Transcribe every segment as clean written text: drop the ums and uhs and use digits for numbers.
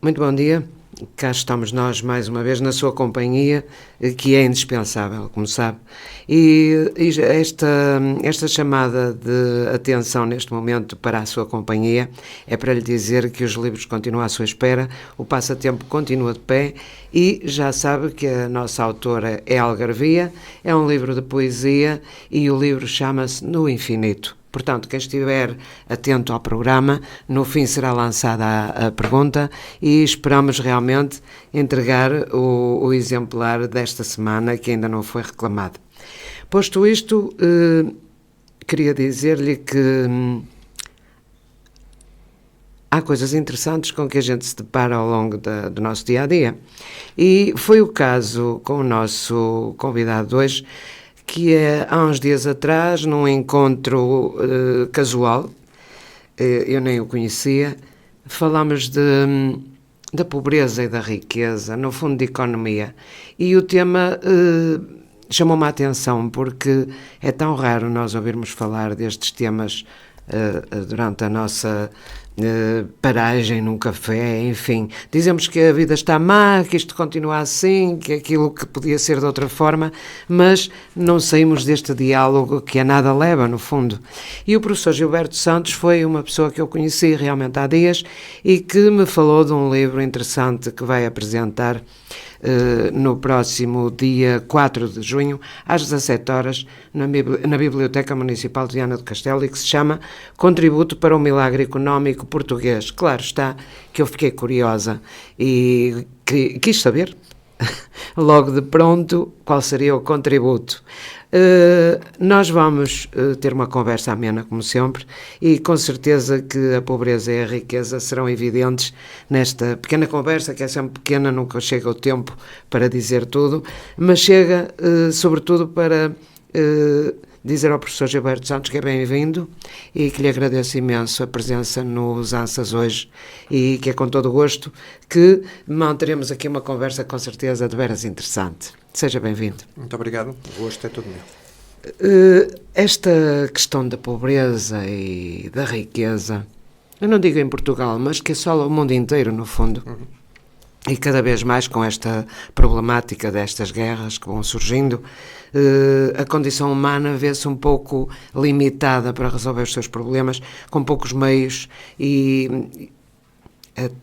Muito bom dia, cá estamos nós mais uma vez na sua companhia, que é indispensável, como sabe, e esta chamada de atenção neste momento para a sua companhia é para lhe dizer que os livros continuam à sua espera, o passatempo continua de pé e já sabe que a nossa autora é Algarvia, é um livro de poesia e o livro chama-se No Infinito. Portanto, quem estiver atento ao programa, no fim será lançada a pergunta e esperamos realmente entregar o exemplar desta semana que ainda não foi reclamado. Posto isto, queria dizer-lhe que há coisas interessantes com que a gente se depara ao longo do nosso dia-a-dia. E foi o caso com o nosso convidado de hoje, que há uns dias atrás, num encontro casual, eu nem o conhecia, falámos da pobreza e da riqueza, no fundo de economia, e o tema chamou-me a atenção, porque é tão raro nós ouvirmos falar destes temas durante a nossa paragem num café, enfim, dizemos que a vida está má, que isto continua assim, que aquilo que podia ser de outra forma, mas não saímos deste diálogo que a nada leva, no fundo. E o professor Gilberto Santos foi uma pessoa que eu conheci realmente há dias e que me falou de um livro interessante que vai apresentar no próximo dia 4 de junho, às 17 horas, na Biblioteca Municipal de Viana do Castelo, e que se chama Contributo para o Milagre Económico Português. Claro está que eu fiquei curiosa e quis saber, logo de pronto, qual seria o contributo. Nós vamos ter uma conversa amena, como sempre, e com certeza que a pobreza e a riqueza serão evidentes nesta pequena conversa, que é sempre pequena, nunca chega o tempo para dizer tudo, mas chega sobretudo para dizer ao professor Gilberto Santos que é bem-vindo e que lhe agradeço imenso a presença nos Ansas hoje e que é com todo o gosto que manteremos aqui uma conversa com certeza de veras interessante. Seja bem-vindo. Muito obrigado, o gosto é todo meu. Esta questão da pobreza e da riqueza, eu não digo em Portugal, mas que assola o mundo inteiro, no fundo. E cada vez mais com esta problemática destas guerras que vão surgindo, a condição humana vê-se um pouco limitada para resolver os seus problemas, com poucos meios, e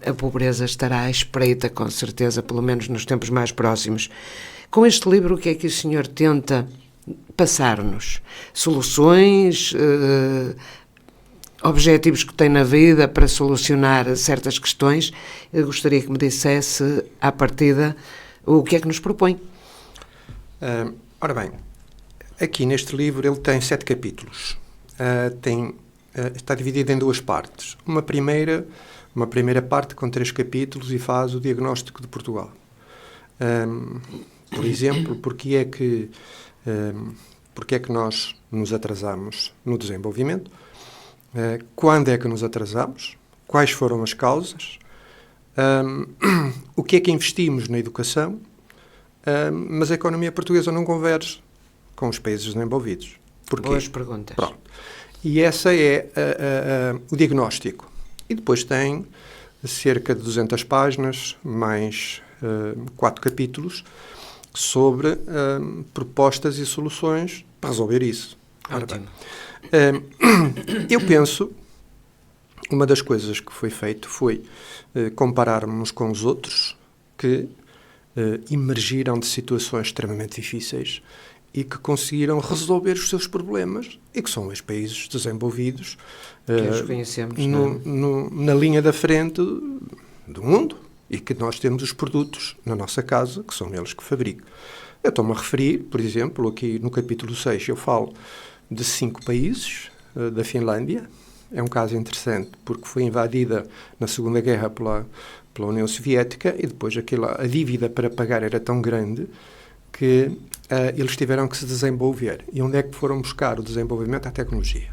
a pobreza estará à espreita, com certeza, pelo menos nos tempos mais próximos. Com este livro, o que é que o senhor tenta passar-nos? Soluções, objetivos que tem na vida para solucionar certas questões? Eu gostaria que me dissesse, à partida, o que é que nos propõe. Ora bem, aqui neste livro ele tem 7 capítulos. Está dividido em 2 partes. Uma primeira parte com 3 capítulos e faz o diagnóstico de Portugal. Por exemplo, porque é que nós nos atrasamos no desenvolvimento? Quando é que nos atrasamos? Quais foram as causas? O que é que investimos na educação? Mas a economia portuguesa não converge com os países desenvolvidos. Porquê? Boas perguntas. Pronto. E essa é o diagnóstico. E depois tem cerca de 200 páginas, mais 4 capítulos, sobre propostas e soluções para resolver isso. Ótimo. Eu penso, uma das coisas que foi feito foi compararmos com os outros que emergiram de situações extremamente difíceis e que conseguiram resolver os seus problemas e que são os países desenvolvidos que os conhecemos, na linha da frente do mundo e que nós temos os produtos na nossa casa, que são eles que fabricam. Eu estou-me a referir, por exemplo, aqui no capítulo 6 eu falo de 5 países, da Finlândia. É um caso interessante porque foi invadida na Segunda Guerra pela União Soviética e depois a dívida para pagar era tão grande que eles tiveram que se desenvolver. E onde é que foram buscar o desenvolvimento? A tecnologia.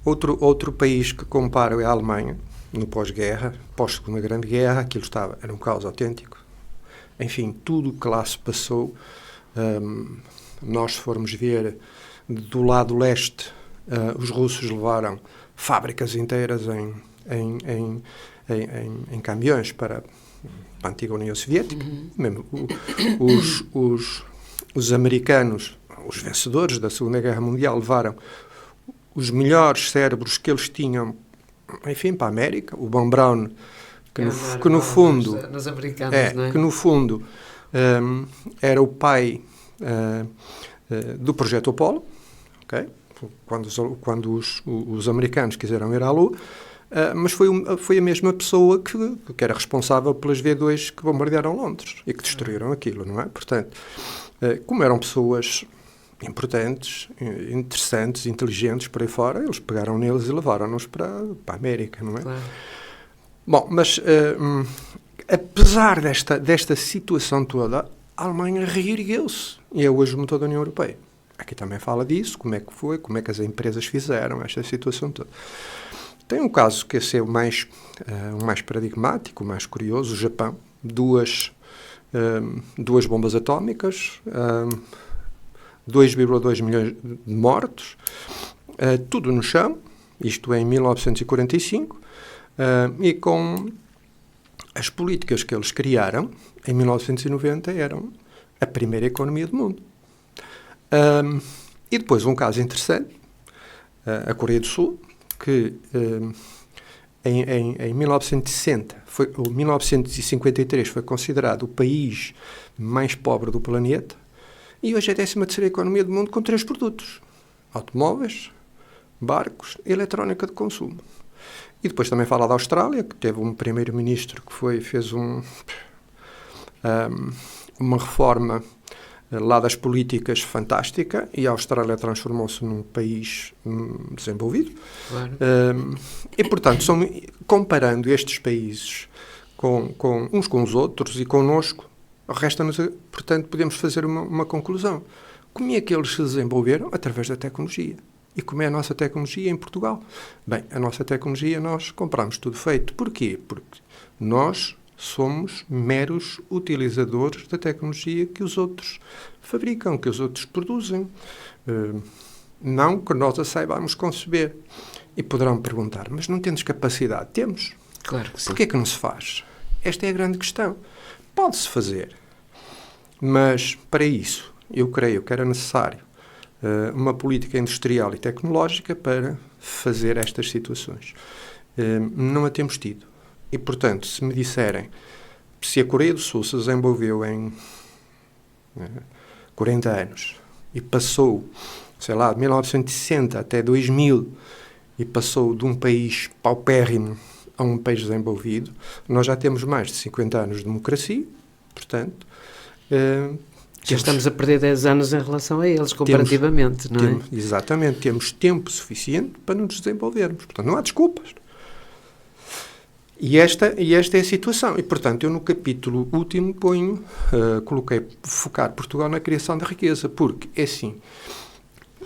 Outro país que comparo é a Alemanha, no pós-guerra, pós-Segunda Grande Guerra, aquilo era um caos autêntico. Enfim, tudo o que lá se passou, nós formos ver do lado leste, os russos levaram fábricas inteiras em caminhões para a antiga União Soviética. Mesmo os americanos, os vencedores da Segunda Guerra Mundial, levaram os melhores cérebros que eles tinham, enfim, para a América. O Von Braun, que no fundo, nos americanos, não é? que no fundo era o pai do projeto Apollo, okay? Quando os americanos quiseram ir à Lua, mas foi a mesma pessoa que era responsável pelas V2 que bombardearam Londres e que destruíram aquilo, não é? Portanto, como eram pessoas importantes, interessantes, inteligentes por aí fora, eles pegaram neles e levaram-nos para a América, não é? Claro. Bom, mas apesar desta situação toda, a Alemanha reergueu-se e é hoje o motor da União Europeia. Aqui também fala disso, como é que foi, como é que as empresas fizeram esta situação toda. Tem um caso que é o mais paradigmático, o mais curioso, o Japão. Duas bombas atómicas, 2,2 milhões de mortos, tudo no chão, isto é em 1945, e com as políticas que eles criaram, em 1990, eram a primeira economia do mundo. E depois um caso interessante, a Coreia do Sul, que em 1960, ou 1953, foi considerado o país mais pobre do planeta, e hoje é a 13ª economia do mundo com 3 produtos: automóveis, barcos e eletrónica de consumo. E depois também fala da Austrália, que teve um primeiro-ministro que fez uma reforma lá das políticas fantástica, e a Austrália transformou-se num país desenvolvido. Claro. E, portanto, comparando estes países uns com os outros e connosco, resta-nos, portanto, podemos fazer uma conclusão. Como é que eles se desenvolveram? Através da tecnologia. E como é a nossa tecnologia em Portugal? Bem, a nossa tecnologia nós compramos tudo feito. Porquê? Porque nós somos meros utilizadores da tecnologia que os outros fabricam, que os outros produzem. Não que nós a saibamos conceber. E poderão perguntar, mas não temos capacidade? Temos. Claro que sim. Porquê que não se faz? Esta é a grande questão. Pode-se fazer, mas para isso eu creio que era necessário uma política industrial e tecnológica para fazer estas situações. Não a temos tido. E, portanto, se me disserem se a Coreia do Sul se desenvolveu em 40 anos e passou, sei lá, de 1960 até 2000, e passou de um país paupérrimo a um país desenvolvido, nós já temos mais de 50 anos de democracia, portanto... Já estamos a perder 10 anos em relação a eles, comparativamente, não é? Exatamente, temos tempo suficiente para nos desenvolvermos. Portanto, não há desculpas. E esta é a situação. E, portanto, eu no capítulo último coloquei focar Portugal na criação da riqueza, porque é assim,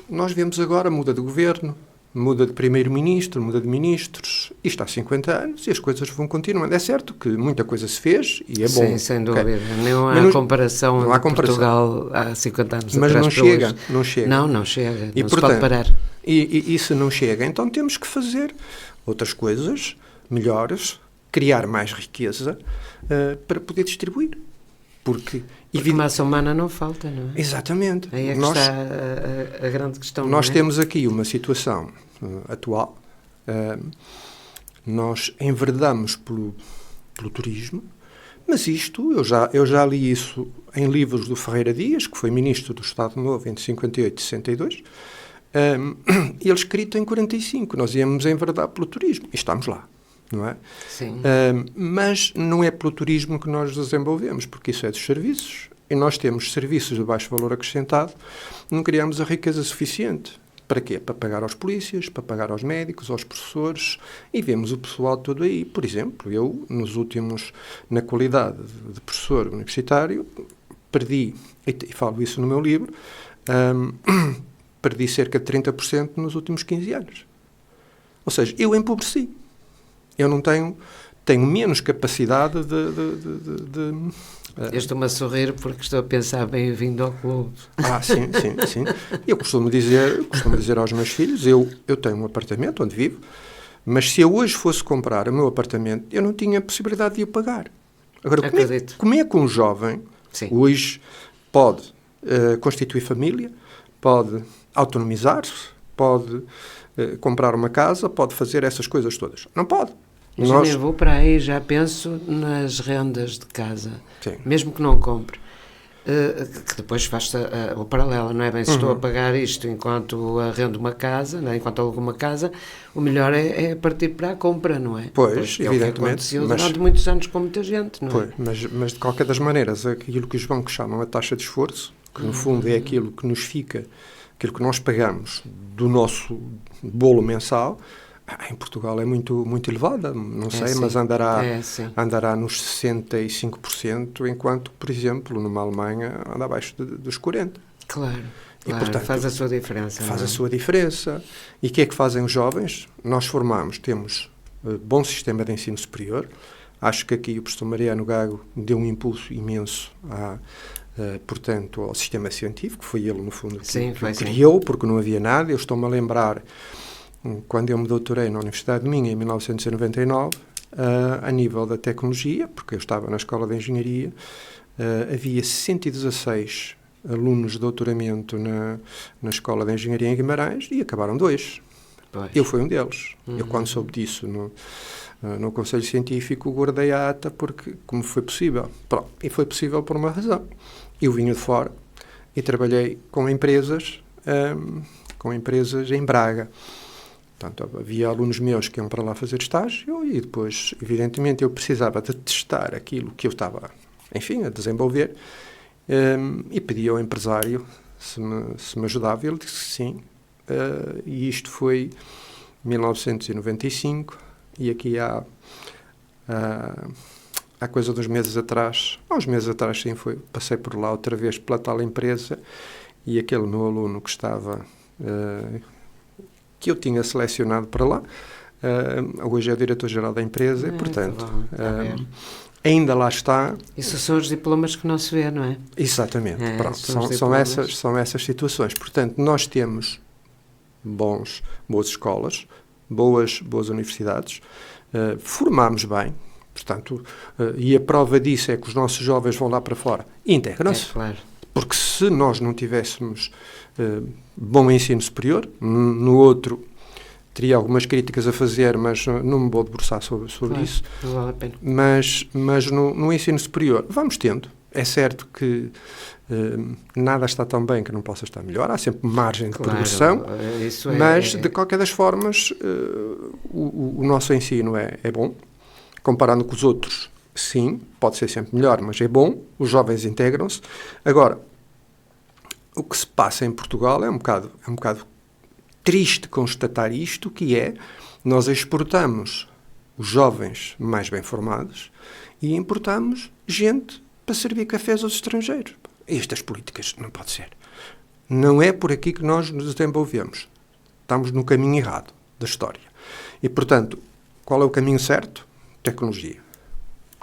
nós vemos agora, muda de governo, muda de primeiro-ministro, muda de ministros, isto há 50 anos e as coisas vão continuando. É certo que muita coisa se fez e é bom. Sim, sem dúvida. Okay. Não há comparação não há de Portugal há 50 anos mas atrás. Mas não chega. Não chega. E, não portanto, se pode parar. E se não chega, então temos que fazer outras coisas melhores, criar mais riqueza para poder distribuir. Porque massa humana não falta, não é? Exatamente. Aí é que está a grande questão. Nós temos aqui uma situação atual. Nós enverdamos pelo turismo, mas isto, eu já li isso em livros do Ferreira Dias, que foi ministro do Estado Novo entre 58 e 62, ele escrito em 45, nós íamos enverdar pelo turismo, e estamos lá. Não é? Sim. Mas não é pelo turismo que nós desenvolvemos, porque isso é dos serviços, e nós temos serviços de baixo valor acrescentado, não criamos a riqueza suficiente. Para quê? Para pagar aos polícias, para pagar aos médicos, aos professores, e vemos o pessoal todo aí. Por exemplo, eu, na qualidade de professor universitário, perdi, e falo isso no meu livro, perdi cerca de 30% nos últimos 15 anos. Ou seja, eu empobreci. Eu não tenho menos capacidade Eu estou-me a sorrir porque estou a pensar bem-vindo ao clube. Sim. Eu costumo dizer aos meus filhos, eu tenho um apartamento onde vivo, Mas se eu hoje fosse comprar o meu apartamento, eu não tinha possibilidade de o pagar. Agora, como é que um jovem Sim. hoje pode constituir família, pode autonomizar-se, pode comprar uma casa, pode fazer essas coisas todas? Não pode. Já nem vou para aí, já penso nas rendas de casa. Sim. Mesmo que não compre. Que depois faz o paralelo, não é? Bem, se estou a pagar isto enquanto arrendo uma casa, não é? Enquanto alugo uma casa, o melhor é partir para a compra, não é? Pois, porque evidentemente. É o que aconteceu durante muitos anos com muita gente, não é? Mas de qualquer das maneiras, aquilo que os bancos chamam a taxa de esforço, que no fundo é aquilo que nos fica, aquilo que nós pagamos do nosso bolo mensal, em Portugal é muito, muito elevada, não sei, mas andará nos 65%, enquanto, por exemplo, numa Alemanha anda abaixo dos 40%. Claro, E, portanto, faz a sua diferença. Faz a sua diferença. E o que é que fazem os jovens? Nós temos bom sistema de ensino superior. Acho que aqui o professor Mariano Gago deu um impulso imenso portanto, ao sistema científico, foi ele, no fundo, que criou, porque não havia nada. Eu estou-me a lembrar, quando eu me doutorei na Universidade de Minho, em 1999, a nível da tecnologia, porque eu estava na Escola de Engenharia, havia 116 alunos de doutoramento na Escola de Engenharia em Guimarães e acabaram 2. Pois. Eu fui um deles. Eu, quando soube disso no Conselho Científico, guardei a ata porque, como foi possível? Pronto, e foi possível por uma razão. Eu vinha de fora e trabalhei com empresas em Braga. Portanto, havia alunos meus que iam para lá fazer estágio e depois, evidentemente, eu precisava de testar aquilo que eu estava, enfim, a desenvolver e pedi ao empresário se me ajudava. Ele disse que sim. E isto foi 1995 e aqui há coisa dos meses atrás, há uns meses atrás sim, passei por lá outra vez pela tal empresa e aquele meu aluno que estava, que eu tinha selecionado para lá, hoje é o diretor-geral da empresa e, portanto, ainda lá está. Isso são os diplomas que não se vê, não é? Exatamente. Pronto, são essas situações. Portanto, nós temos boas escolas, boas universidades, formamos bem, portanto, e a prova disso é que os nossos jovens vão lá para fora e integram-se. Claro. Porque se nós não tivéssemos bom ensino superior, no outro teria algumas críticas a fazer, mas não me vou debruçar sobre isso. Não vale a pena. Mas no ensino superior vamos tendo. É certo que nada está tão bem que não possa estar melhor, há sempre margem de progressão, mas de qualquer das formas o nosso ensino é bom, comparando com os outros, sim, pode ser sempre melhor, mas é bom, os jovens integram-se. Agora, o que se passa em Portugal é um bocado triste constatar isto, que é, nós exportamos os jovens mais bem formados e importamos gente para servir cafés aos estrangeiros. Estas políticas não pode ser. Não é por aqui que nós nos desenvolvemos. Estamos no caminho errado da história. E, portanto, qual é o caminho certo? Tecnologia.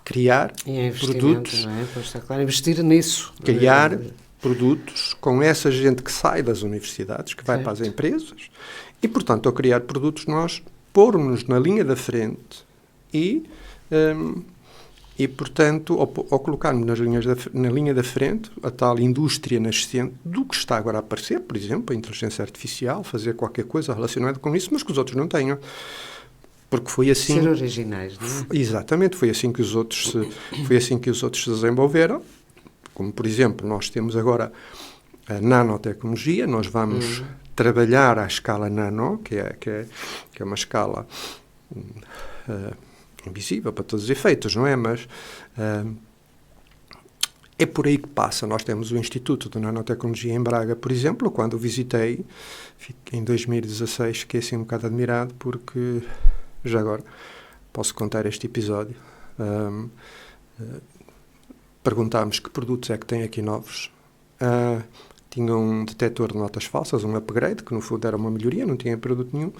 Criar produtos. Não é? Pois está claro, investir nisso. Criar produtos com essa gente que sai das universidades, que vai para as empresas. E, portanto, ao criar produtos, nós pormos-nos na linha da frente e, portanto, ao colocarmos na linha da frente a tal indústria nascente do que está agora a aparecer, por exemplo, a inteligência artificial, fazer qualquer coisa relacionada com isso, mas que os outros não tenham. Porque foi assim... Ser originais, não é? Exatamente, foi assim que os outros se desenvolveram. Como, por exemplo, nós temos agora a nanotecnologia, nós vamos trabalhar à escala nano, que é uma escala... invisível para todos os efeitos, não é? Mas é por aí que passa. Nós temos o Instituto de Nanotecnologia em Braga, por exemplo. Quando o visitei, em 2016, fiquei assim um bocado admirado, porque, já agora, posso contar este episódio. Perguntámos que produtos é que tem aqui novos. Tinha um detector de notas falsas, um upgrade, que no fundo era uma melhoria, não tinha produto nenhum.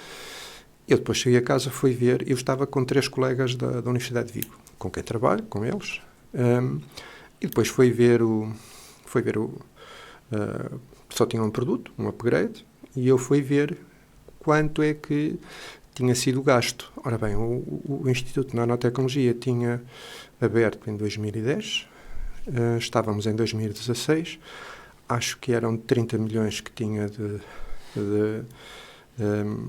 Eu depois cheguei a casa, fui ver, eu estava com 3 colegas da Universidade de Vigo, com quem trabalho, com eles, e depois fui ver só tinha um produto, um upgrade, e eu fui ver quanto é que tinha sido gasto. Ora bem, o Instituto de Nanotecnologia tinha aberto em 2010, estávamos em 2016, acho que eram 30 milhões que tinha de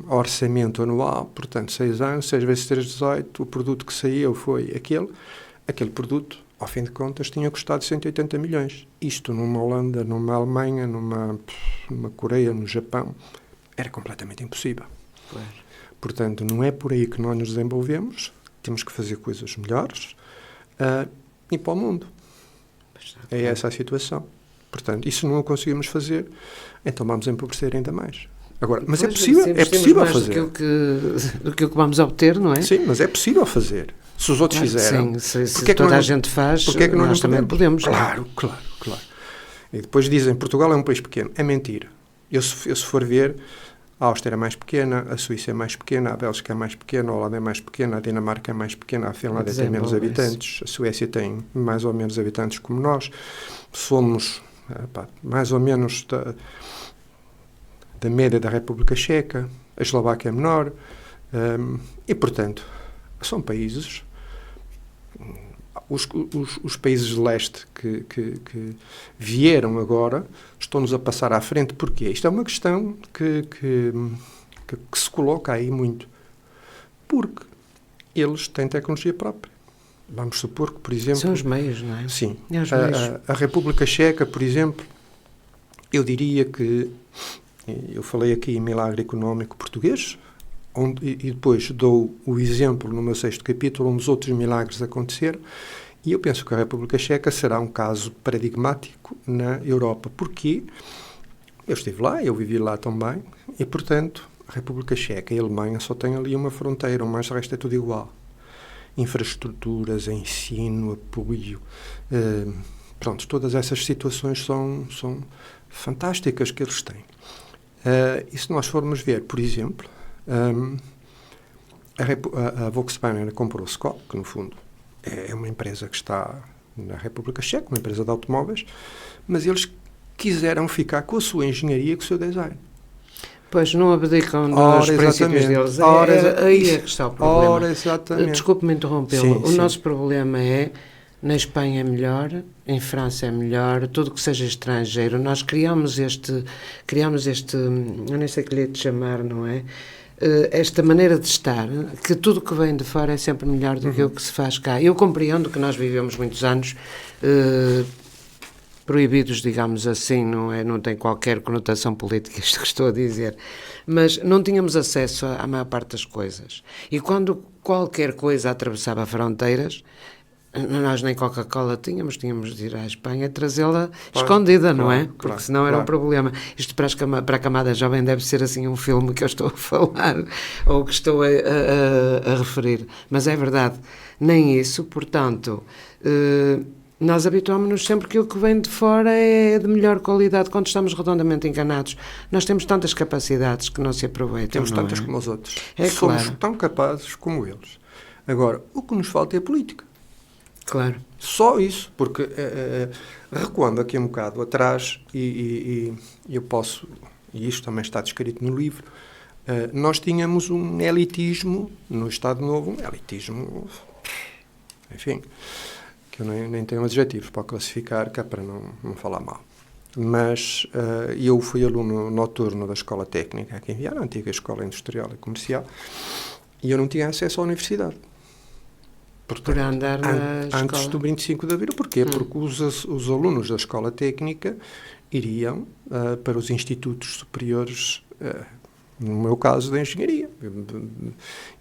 orçamento anual, portanto 6 anos, 6 vezes 3, 18, o produto que saiu foi aquele produto, ao fim de contas, tinha custado 180 milhões. Isto numa Holanda, numa Alemanha, numa Coreia, no Japão, era completamente impossível. Claro. Portanto, não é por aí que nós nos desenvolvemos, temos que fazer coisas melhores e para o mundo. É essa a situação. Portanto, isso não o conseguimos fazer, então vamos empobrecer ainda mais. Agora, mas é possível fazer. Do que o que vamos obter, não é? Sim, mas é possível fazer. Se os outros fizeram. Sim, se toda a gente faz, porque é que nós também podemos. Claro. E depois dizem, Portugal é um país pequeno. É mentira. Eu se for ver, a Áustria é mais pequena, a Suíça é mais pequena, a Bélgica é mais pequena, a Holanda é mais pequena, a Dinamarca é mais pequena, a Finlândia tem menos habitantes, a Suécia tem mais ou menos habitantes como nós. Somos mais ou menos da média da República Checa, a Eslováquia é menor, e, portanto, são países... Os países de leste que vieram agora estão-nos a passar à frente. Porquê? Isto é uma questão que se coloca aí muito. Porque eles têm tecnologia própria. Vamos supor que, por exemplo... São os meios, não é? Sim. A A República Checa, por exemplo, eu diria que... Eu falei aqui em milagre económico português, e depois dou o exemplo no meu 6º capítulo, onde os outros milagres aconteceram, e eu penso que a República Checa será um caso paradigmático na Europa. Porquê? Eu estive lá, eu vivi lá também, e, portanto, a República Checa e a Alemanha só têm ali uma fronteira, mas o resto é tudo igual. Infraestruturas, ensino, apoio, pronto, todas essas situações são fantásticas que eles têm. E se nós formos ver, por exemplo, a Volkswagen comprou o Skoda, que no fundo é uma empresa que está na República Checa, uma empresa de automóveis, mas eles quiseram ficar com a sua engenharia e com o seu design. Pois, não abdicam dos princípios deles. Aí é que está o problema. Desculpe-me interrompê-lo. O nosso problema é, na Espanha é melhor, em França é melhor, tudo que seja estrangeiro. Nós criamos este, eu nem sei que lhe é de chamar, não é? Esta maneira de estar, que tudo que vem de fora é sempre melhor do que o que se faz cá. Eu compreendo que nós vivemos muitos anos proibidos, digamos assim, não tem qualquer conotação política isto que estou a dizer, mas não tínhamos acesso à maior parte das coisas. E quando qualquer coisa atravessava fronteiras, nós nem Coca-Cola tínhamos de ir à Espanha trazê-la escondida, não é? Porque senão era um problema. Isto para a camada jovem deve ser assim um filme que eu estou a falar ou que estou a referir. Mas é verdade, nem isso, portanto, nós habituámos-nos sempre que o que vem de fora é de melhor qualidade quando estamos redondamente enganados. Nós temos tantas capacidades que não se aproveitam. Temos tantas como os outros. Somos tão capazes como eles. Agora, o que nos falta é a política. Claro. Só isso, porque recuando aqui um bocado atrás, e eu posso, e isto também está descrito no livro, nós tínhamos um elitismo no Estado Novo, um elitismo, enfim, que eu nem tenho adjetivos para classificar, que é para não falar mal. Mas eu fui aluno noturno da Escola Técnica aqui em Viana, a antiga Escola Industrial e Comercial, e eu não tinha acesso à universidade. Portanto, por andar na escola. Antes do 25 de Abril. Porquê? Porque os alunos da Escola Técnica iriam para os institutos superiores, no meu caso, da Engenharia.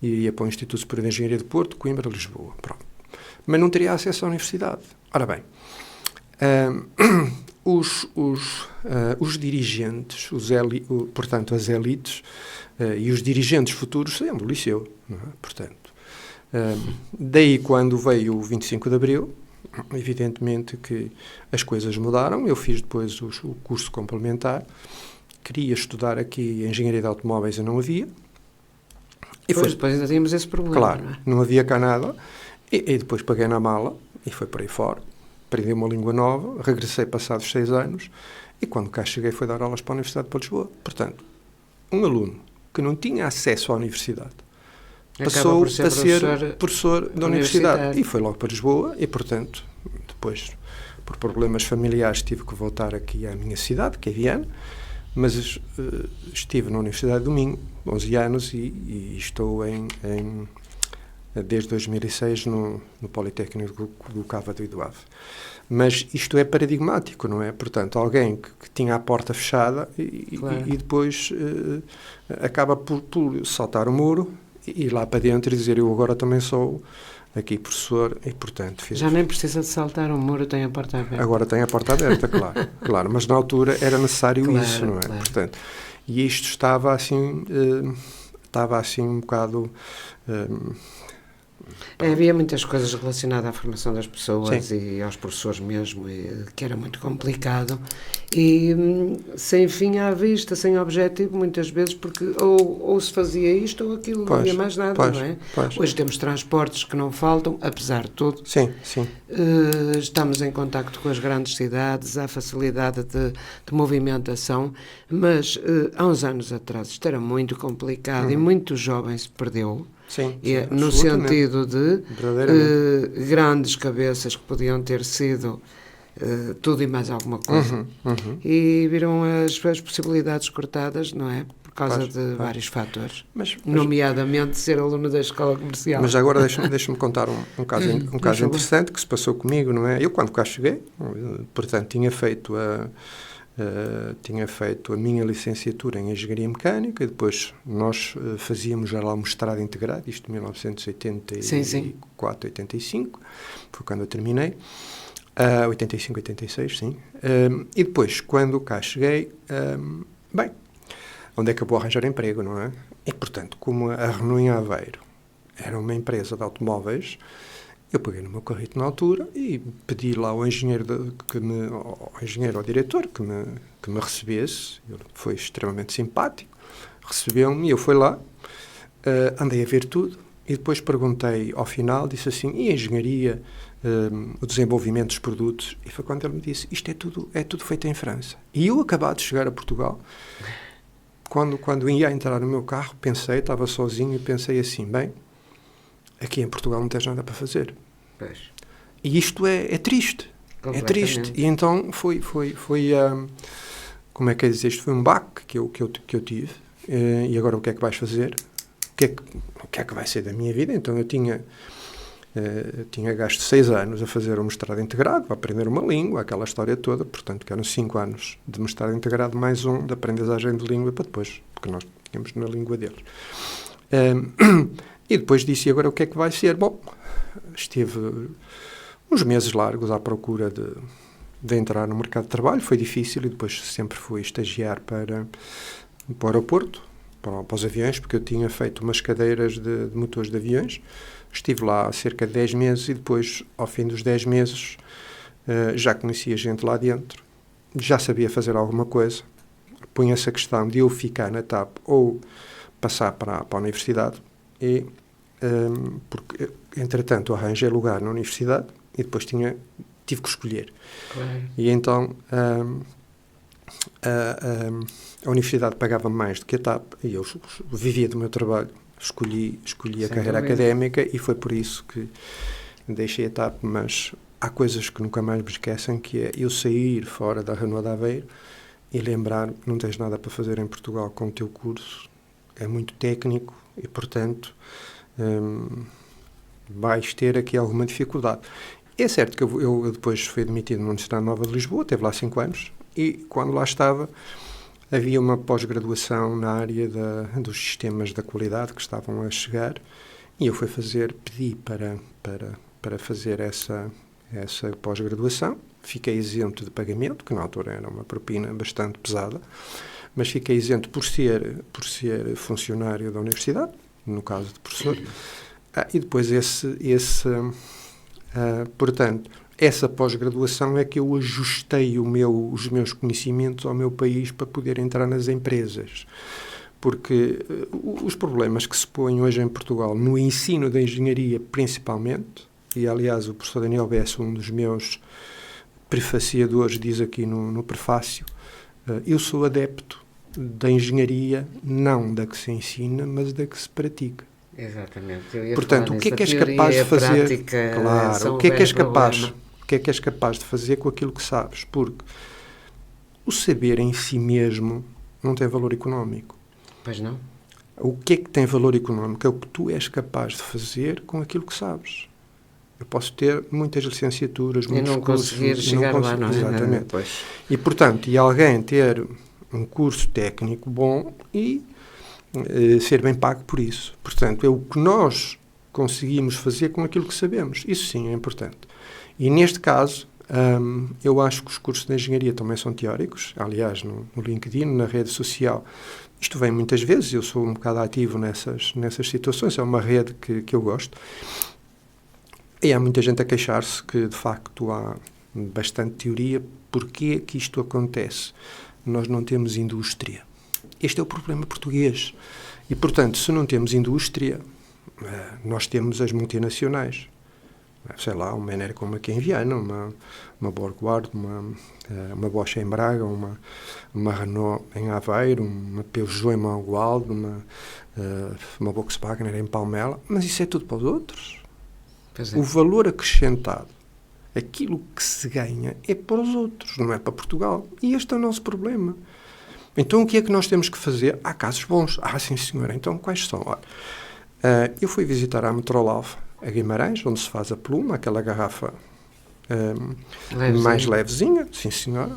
Iria para o Instituto Superior de Engenharia de Porto, Coimbra, Lisboa. Pronto. Mas não teria acesso à universidade. Ora bem, os dirigentes, portanto, as elites e os dirigentes futuros saíam do liceu. Não é? Portanto, daí, quando veio o 25 de Abril, evidentemente que as coisas mudaram. Eu fiz depois o curso complementar. Queria estudar aqui Engenharia de Automóveis e não havia. E depois ainda tínhamos esse problema. Claro, não é? não havia cá nada. E depois paguei na mala e foi por aí fora. Aprendi uma língua nova, regressei passados 6 anos e quando cá cheguei foi dar aulas para a Universidade de Lisboa. Portanto, um aluno que não tinha acesso à universidade, passou por ser a ser professor da universidade. E foi logo para Lisboa e, portanto, depois, por problemas familiares, tive que voltar aqui à minha cidade, que é Viana, mas estive na Universidade do Minho, 11 anos, e estou desde 2006 no Politécnico do Cávado e do Ave. Mas isto é paradigmático, não é? Portanto, alguém que tinha a porta fechada Claro. e depois acaba por saltar o muro e ir lá para dentro e dizer: eu agora também sou aqui professor e, portanto... Já nem precisa de saltar um muro, tem a porta aberta. Agora tem a porta aberta, claro. Mas na altura era necessário isso, não é? Claro. Portanto, e isto estava assim um bocado... Havia muitas coisas relacionadas à formação das pessoas. Sim. E aos professores mesmo, que era muito complicado e sem fim à vista, sem objetivo, muitas vezes, porque ou se fazia isto ou aquilo, não havia mais nada, não é? Hoje temos transportes que não faltam, apesar de tudo. Sim. Estamos em contacto com as grandes cidades, há facilidade de movimentação, mas há uns anos atrás isto era muito complicado e muito jovem se perdeu. Sim, no sentido de grandes cabeças que podiam ter sido tudo e mais alguma coisa. E viram as possibilidades cortadas, não é? Por causa de vários fatores. Mas, nomeadamente ser aluno da escola comercial. Mas agora deixa-me contar um caso interessante que se passou comigo, não é? Eu, quando cá cheguei, portanto, tinha feito a minha licenciatura em Engenharia Mecânica e depois nós fazíamos já lá um mestrado integrado, isto em 1984, 85, foi quando eu terminei, 85, 86, sim. E depois, quando cá cheguei, onde é que eu vou arranjar emprego, não é? E, portanto, como a Renault em Aveiro era uma empresa de automóveis, eu peguei no meu carrito na altura e pedi lá ao engenheiro, ao diretor, que me recebesse. Ele foi extremamente simpático, recebeu-me e eu fui lá, andei a ver tudo e depois perguntei ao final, disse assim: e a engenharia, o desenvolvimento dos produtos? E foi quando ele me disse: isto é tudo feito em França. E eu, acabado de chegar a Portugal, quando ia entrar no meu carro, estava sozinho e pensei assim: bem, aqui em Portugal não tens nada para fazer. Pois. E isto é triste. É triste. E então foi como é que é dizer? Isto foi um baque que eu tive. E agora o que é que vais fazer? O que é que vai ser da minha vida? Então eu tinha gasto 6 anos a fazer um mestrado integrado, a aprender uma língua, aquela história toda. Portanto, que eram 5 anos de mestrado integrado, mais um de aprendizagem de língua para depois, porque nós tínhamos na língua deles. E depois disse: e agora o que é que vai ser? Bom, estive uns meses largos à procura de entrar no mercado de trabalho. Foi difícil e depois sempre fui estagiar para o aeroporto, para os aviões, porque eu tinha feito umas cadeiras de motores de aviões. Estive lá há cerca de 10 meses e depois, ao fim dos 10 meses, já conhecia gente lá dentro, já sabia fazer alguma coisa. Punha-se a questão de eu ficar na TAP ou passar para a universidade. E, porque, entretanto, arranjei lugar na universidade e depois tive que escolher. Claro. E então a universidade pagava mais do que a TAP e eu vivia do meu trabalho. Escolhi a carreira académica e foi por isso que deixei a TAP, mas há coisas que nunca mais me esquecem, que é eu sair fora da Renault de Aveiro e lembrar que não tens nada para fazer em Portugal com o teu curso, é muito técnico e, portanto, vais ter aqui alguma dificuldade. É certo que eu depois fui admitido na Universidade Nova de Lisboa, teve lá 5 anos, e quando lá estava havia uma pós-graduação na área dos sistemas da qualidade que estavam a chegar, e eu pedi para fazer essa pós-graduação. Fiquei isento de pagamento, que na altura era uma propina bastante pesada, mas fiquei isento por ser funcionário da universidade, no caso de professor. E depois portanto, essa pós-graduação é que eu ajustei os meus conhecimentos ao meu país para poder entrar nas empresas. Porque os problemas que se põem hoje em Portugal, no ensino da engenharia principalmente, e aliás o professor Daniel Bessa, um dos meus prefaciadores, diz aqui no prefácio, eu sou adepto da engenharia, não da que se ensina, mas da que se pratica. Exatamente. Eu ia Portanto, falar o que é nisso. que A és teoria capaz e de a fazer? prática Claro, são o que é que és velho capaz? problema. O que é que és capaz de fazer com aquilo que sabes? Porque o saber em si mesmo não tem valor económico. Pois não? O que é que tem valor económico? É o que tu és capaz de fazer com aquilo que sabes. Eu posso ter muitas licenciaturas, E muitos não cursos, conseguir chegar lá, não é? Exatamente. Pois. E, portanto, e alguém ter um curso técnico bom e ser bem pago por isso. Portanto, é o que nós conseguimos fazer com aquilo que sabemos. Isso sim é importante. E neste caso, eu acho que os cursos de engenharia também são teóricos. Aliás, no LinkedIn, na rede social, isto vem muitas vezes. Eu sou um bocado ativo nessas situações. É uma rede que eu gosto. E há muita gente a queixar-se que, de facto, há bastante teoria. Porquê que isto acontece? Nós não temos indústria. Este é o problema português. E, portanto, se não temos indústria, nós temos as multinacionais. Sei lá, uma Enercon aqui em Viana, uma Borgward, uma Bosch em Braga, uma Renault em Aveiro, uma Peugeot em Mangualde, uma Volkswagen em Palmela. Mas isso é tudo para os outros. Pois é. O valor acrescentado, aquilo que se ganha, é para os outros, não é para Portugal. E este é o nosso problema. Então, o que é que nós temos que fazer? Há casos bons. Sim, senhora. Então, quais são? Olha, eu fui visitar a Metrolaf a Guimarães, onde se faz a pluma, aquela garrafa mais levezinha. Sim, senhora.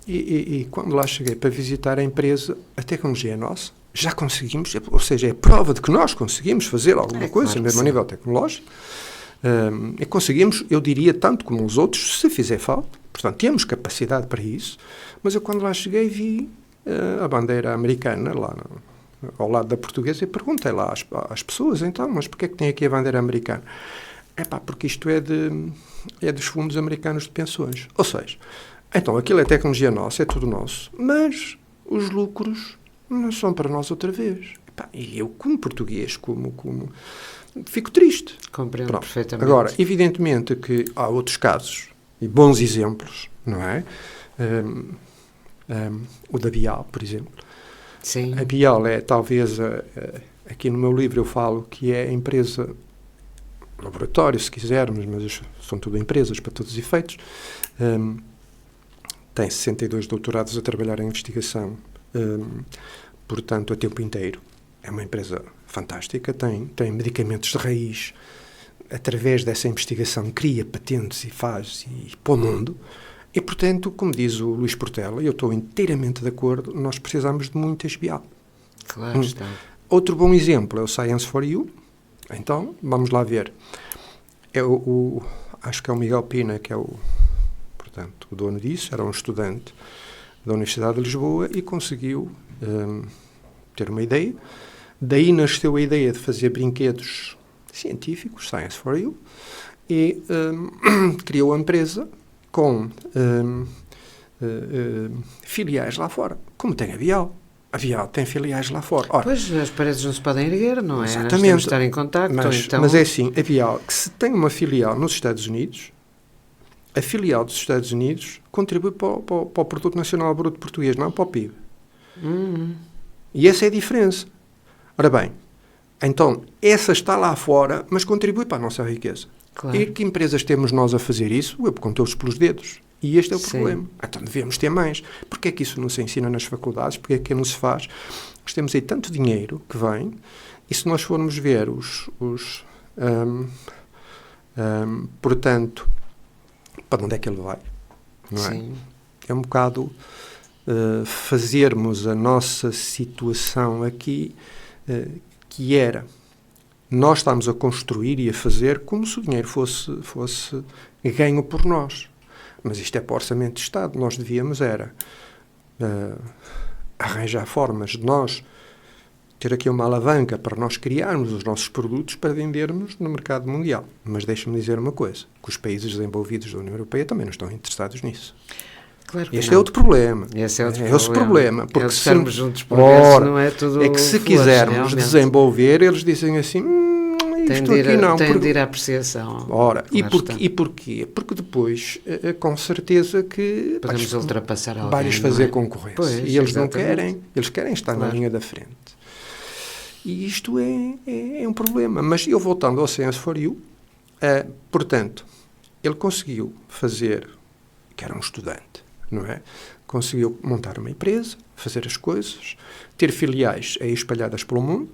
E quando lá cheguei para visitar a empresa, a tecnologia é nossa. Já conseguimos, ou seja, é prova de que nós conseguimos fazer alguma coisa, claro, mesmo a nível tecnológico. E conseguimos, eu diria, tanto como os outros, se fizer falta. Portanto, temos capacidade para isso. Mas eu, quando lá cheguei, vi a bandeira americana lá ao lado da portuguesa e perguntei lá às pessoas, então, mas porquê é que tem aqui a bandeira americana? Porque isto é dos fundos americanos de pensões. Ou seja, então, aquilo é tecnologia nossa, é tudo nosso, mas os lucros não são para nós outra vez. E eu, como português, fico triste. Compreendo perfeitamente. Agora, evidentemente que há outros casos e bons exemplos, não é? O da Bial, por exemplo. Sim. A Bial é talvez, aqui no meu livro eu falo que é a empresa, laboratório se quisermos, mas são tudo empresas para todos os efeitos. Tem 62 doutorados a trabalhar em investigação, portanto a tempo inteiro. É uma empresa fantástica, tem medicamentos de raiz, através dessa investigação cria patentes e faz para o mundo. E, portanto, como diz o Luís Portela, e eu estou inteiramente de acordo, nós precisamos de muitas Bial. Claro está. Outro bom exemplo é o Science for You. Então, vamos lá ver. Acho que é o Miguel Pina, que é o dono disso, era um estudante da Universidade de Lisboa e conseguiu ter uma ideia. Daí nasceu a ideia de fazer brinquedos científicos, Science for You, e criou a empresa com filiais lá fora, como tem a Bial. A Bial tem filiais lá fora. Ora, pois, as paredes não se podem erguer, não é? Exatamente. Nós temos de estar em contacto. Mas é assim, a Bial, que se tem uma filial nos Estados Unidos, a filial dos Estados Unidos contribui para o Produto Nacional Bruto Português, não para o PIB. E essa é a diferença. Ora bem, então, essa está lá fora, mas contribui para a nossa riqueza. Claro. E que empresas temos nós a fazer isso? Eu conto-os pelos dedos. E este é o problema. Então devemos ter mais. Porquê é que isso não se ensina nas faculdades? Porquê é que não se faz? Nós temos aí tanto dinheiro que vem, e se nós formos ver portanto, para onde é que ele vai? Não é? Sim. É um bocado fazermos a nossa situação aqui, que era, nós estamos a construir e a fazer como se o dinheiro fosse ganho por nós. Mas isto é para o orçamento de Estado. Nós devíamos arranjar formas de nós ter aqui uma alavanca para nós criarmos os nossos produtos para vendermos no mercado mundial. Mas deixa-me dizer uma coisa, que os países desenvolvidos da União Europeia também não estão interessados nisso. Claro que este não. é outro problema. Esse é outro problema. Porque se estarmos juntos para ver, não é tudo é que se flores, quisermos realmente desenvolver, eles dizem assim, isto aqui não. Tem de ir à apreciação. Ora, Claro e porquê? Porque depois, com certeza que podemos ultrapassar alguém, vais fazer concorrência. Pois, e eles exatamente. não querem, eles querem estar na linha da frente. E isto é um problema. Mas eu voltando ao Science for You, portanto, ele conseguiu fazer, que era um estudante, não é? Conseguiu montar uma empresa, fazer as coisas, ter filiais aí espalhadas pelo mundo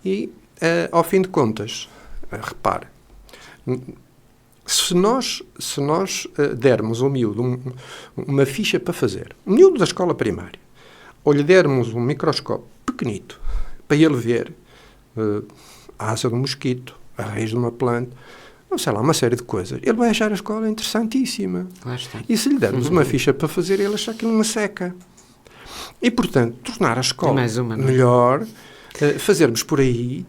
e, ao fim de contas, repare, se nós dermos ao miúdo uma ficha para fazer, um miúdo da escola primária, ou lhe dermos um microscópio pequenito para ele ver a asa de um mosquito, a raiz de uma planta, não sei lá, uma série de coisas, ele vai achar a escola interessantíssima. Lá está. E se lhe dermos uma ficha para fazer, ele achar aquilo uma seca. E, portanto, tornar a escola melhor, fazermos por aí,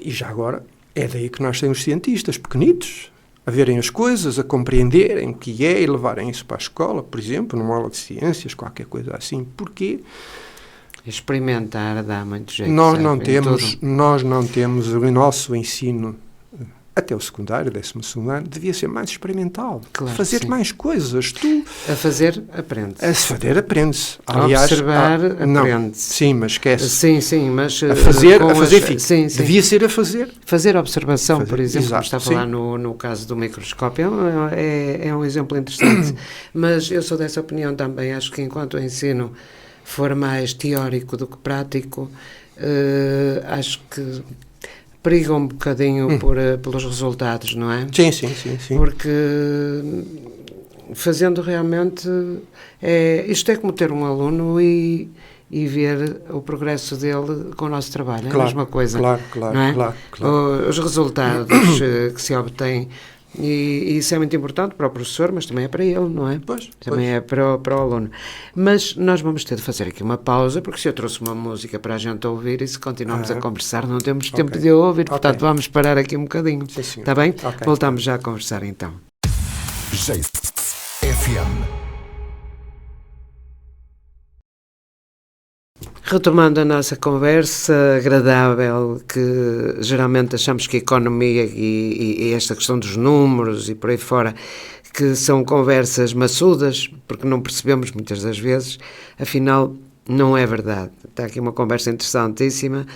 e já agora, é daí que nós temos cientistas pequenitos, a verem as coisas, a compreenderem o que é e levarem isso para a escola, por exemplo, numa aula de ciências, qualquer coisa assim. Porquê? Experimentar dá muito jeito. Nós não temos o nosso ensino, até o secundário, 12º ano, devia ser mais experimental. Claro, fazer sim. mais coisas. A fazer, aprende-se. A fazer, aprende-se. Aliás, a observar, aprende-se. Sim, mas esquece. Sim, mas... A fazer fica. Sim. Devia ser a fazer. Fazer observação, por exemplo, exato, como está a falar no caso do microscópio, é um exemplo interessante. Mas eu sou dessa opinião também. Acho que enquanto o ensino for mais teórico do que prático, acho que periga um bocadinho pelos resultados, não é? Sim. Porque fazendo realmente... isto é como ter um aluno e ver o progresso dele com o nosso trabalho. É a mesma coisa. Claro. Não é? Claro. Os resultados que se obtêm, e isso é muito importante para o professor, mas também é para ele, não é? Também é para o aluno. Mas nós vamos ter de fazer aqui uma pausa, porque se eu trouxe uma música para a gente ouvir e se continuamos a conversar, não temos tempo de ouvir, portanto vamos parar aqui um bocadinho. Está bem? Voltamos já a conversar então. FM. Retomando a nossa conversa agradável, que geralmente achamos que a economia e esta questão dos números e por aí fora, que são conversas maçudas, porque não percebemos muitas das vezes, afinal não é verdade. Está aqui uma conversa interessantíssima,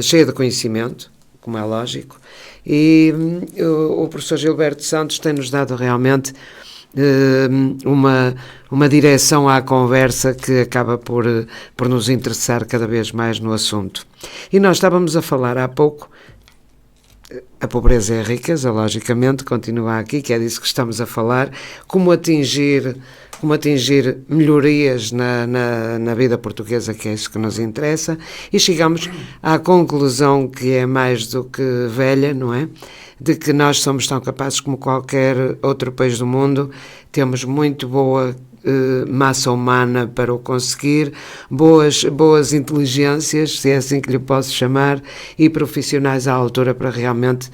cheia de conhecimento, como é lógico, e o professor Gilberto Santos tem-nos dado realmente uma direção à conversa que acaba por nos interessar cada vez mais no assunto. E nós estávamos a falar há pouco, a pobreza e a riqueza, logicamente, continua aqui, que é disso que estamos a falar, como atingir melhorias na vida portuguesa, que é isso que nos interessa, e chegamos à conclusão que é mais do que velha, não é? De que nós somos tão capazes como qualquer outro país do mundo, temos muito boa massa humana para o conseguir, boas inteligências, se é assim que lhe posso chamar, e profissionais à altura para realmente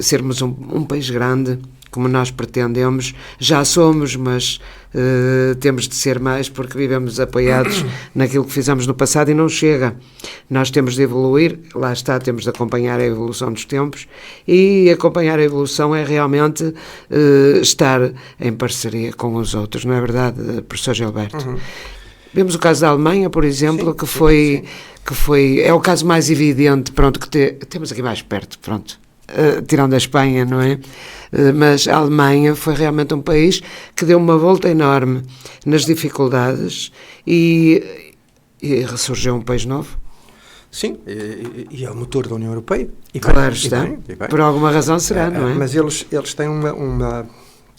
sermos um país grande, como nós pretendemos. Já somos, mas temos de ser mais, porque vivemos apoiados naquilo que fizemos no passado e não chega. Nós temos de evoluir, lá está, temos de acompanhar a evolução dos tempos, e acompanhar a evolução é realmente estar em parceria com os outros, não é verdade, professor Gilberto? Vemos o caso da Alemanha, por exemplo, que foi é o caso mais evidente, pronto, que temos aqui mais perto, pronto. Tirando a Espanha, não é? Mas a Alemanha foi realmente um país que deu uma volta enorme nas dificuldades e ressurgiu um país novo. Sim, e é o motor da União Europeia. Claro está, por alguma razão será, não é? Mas eles têm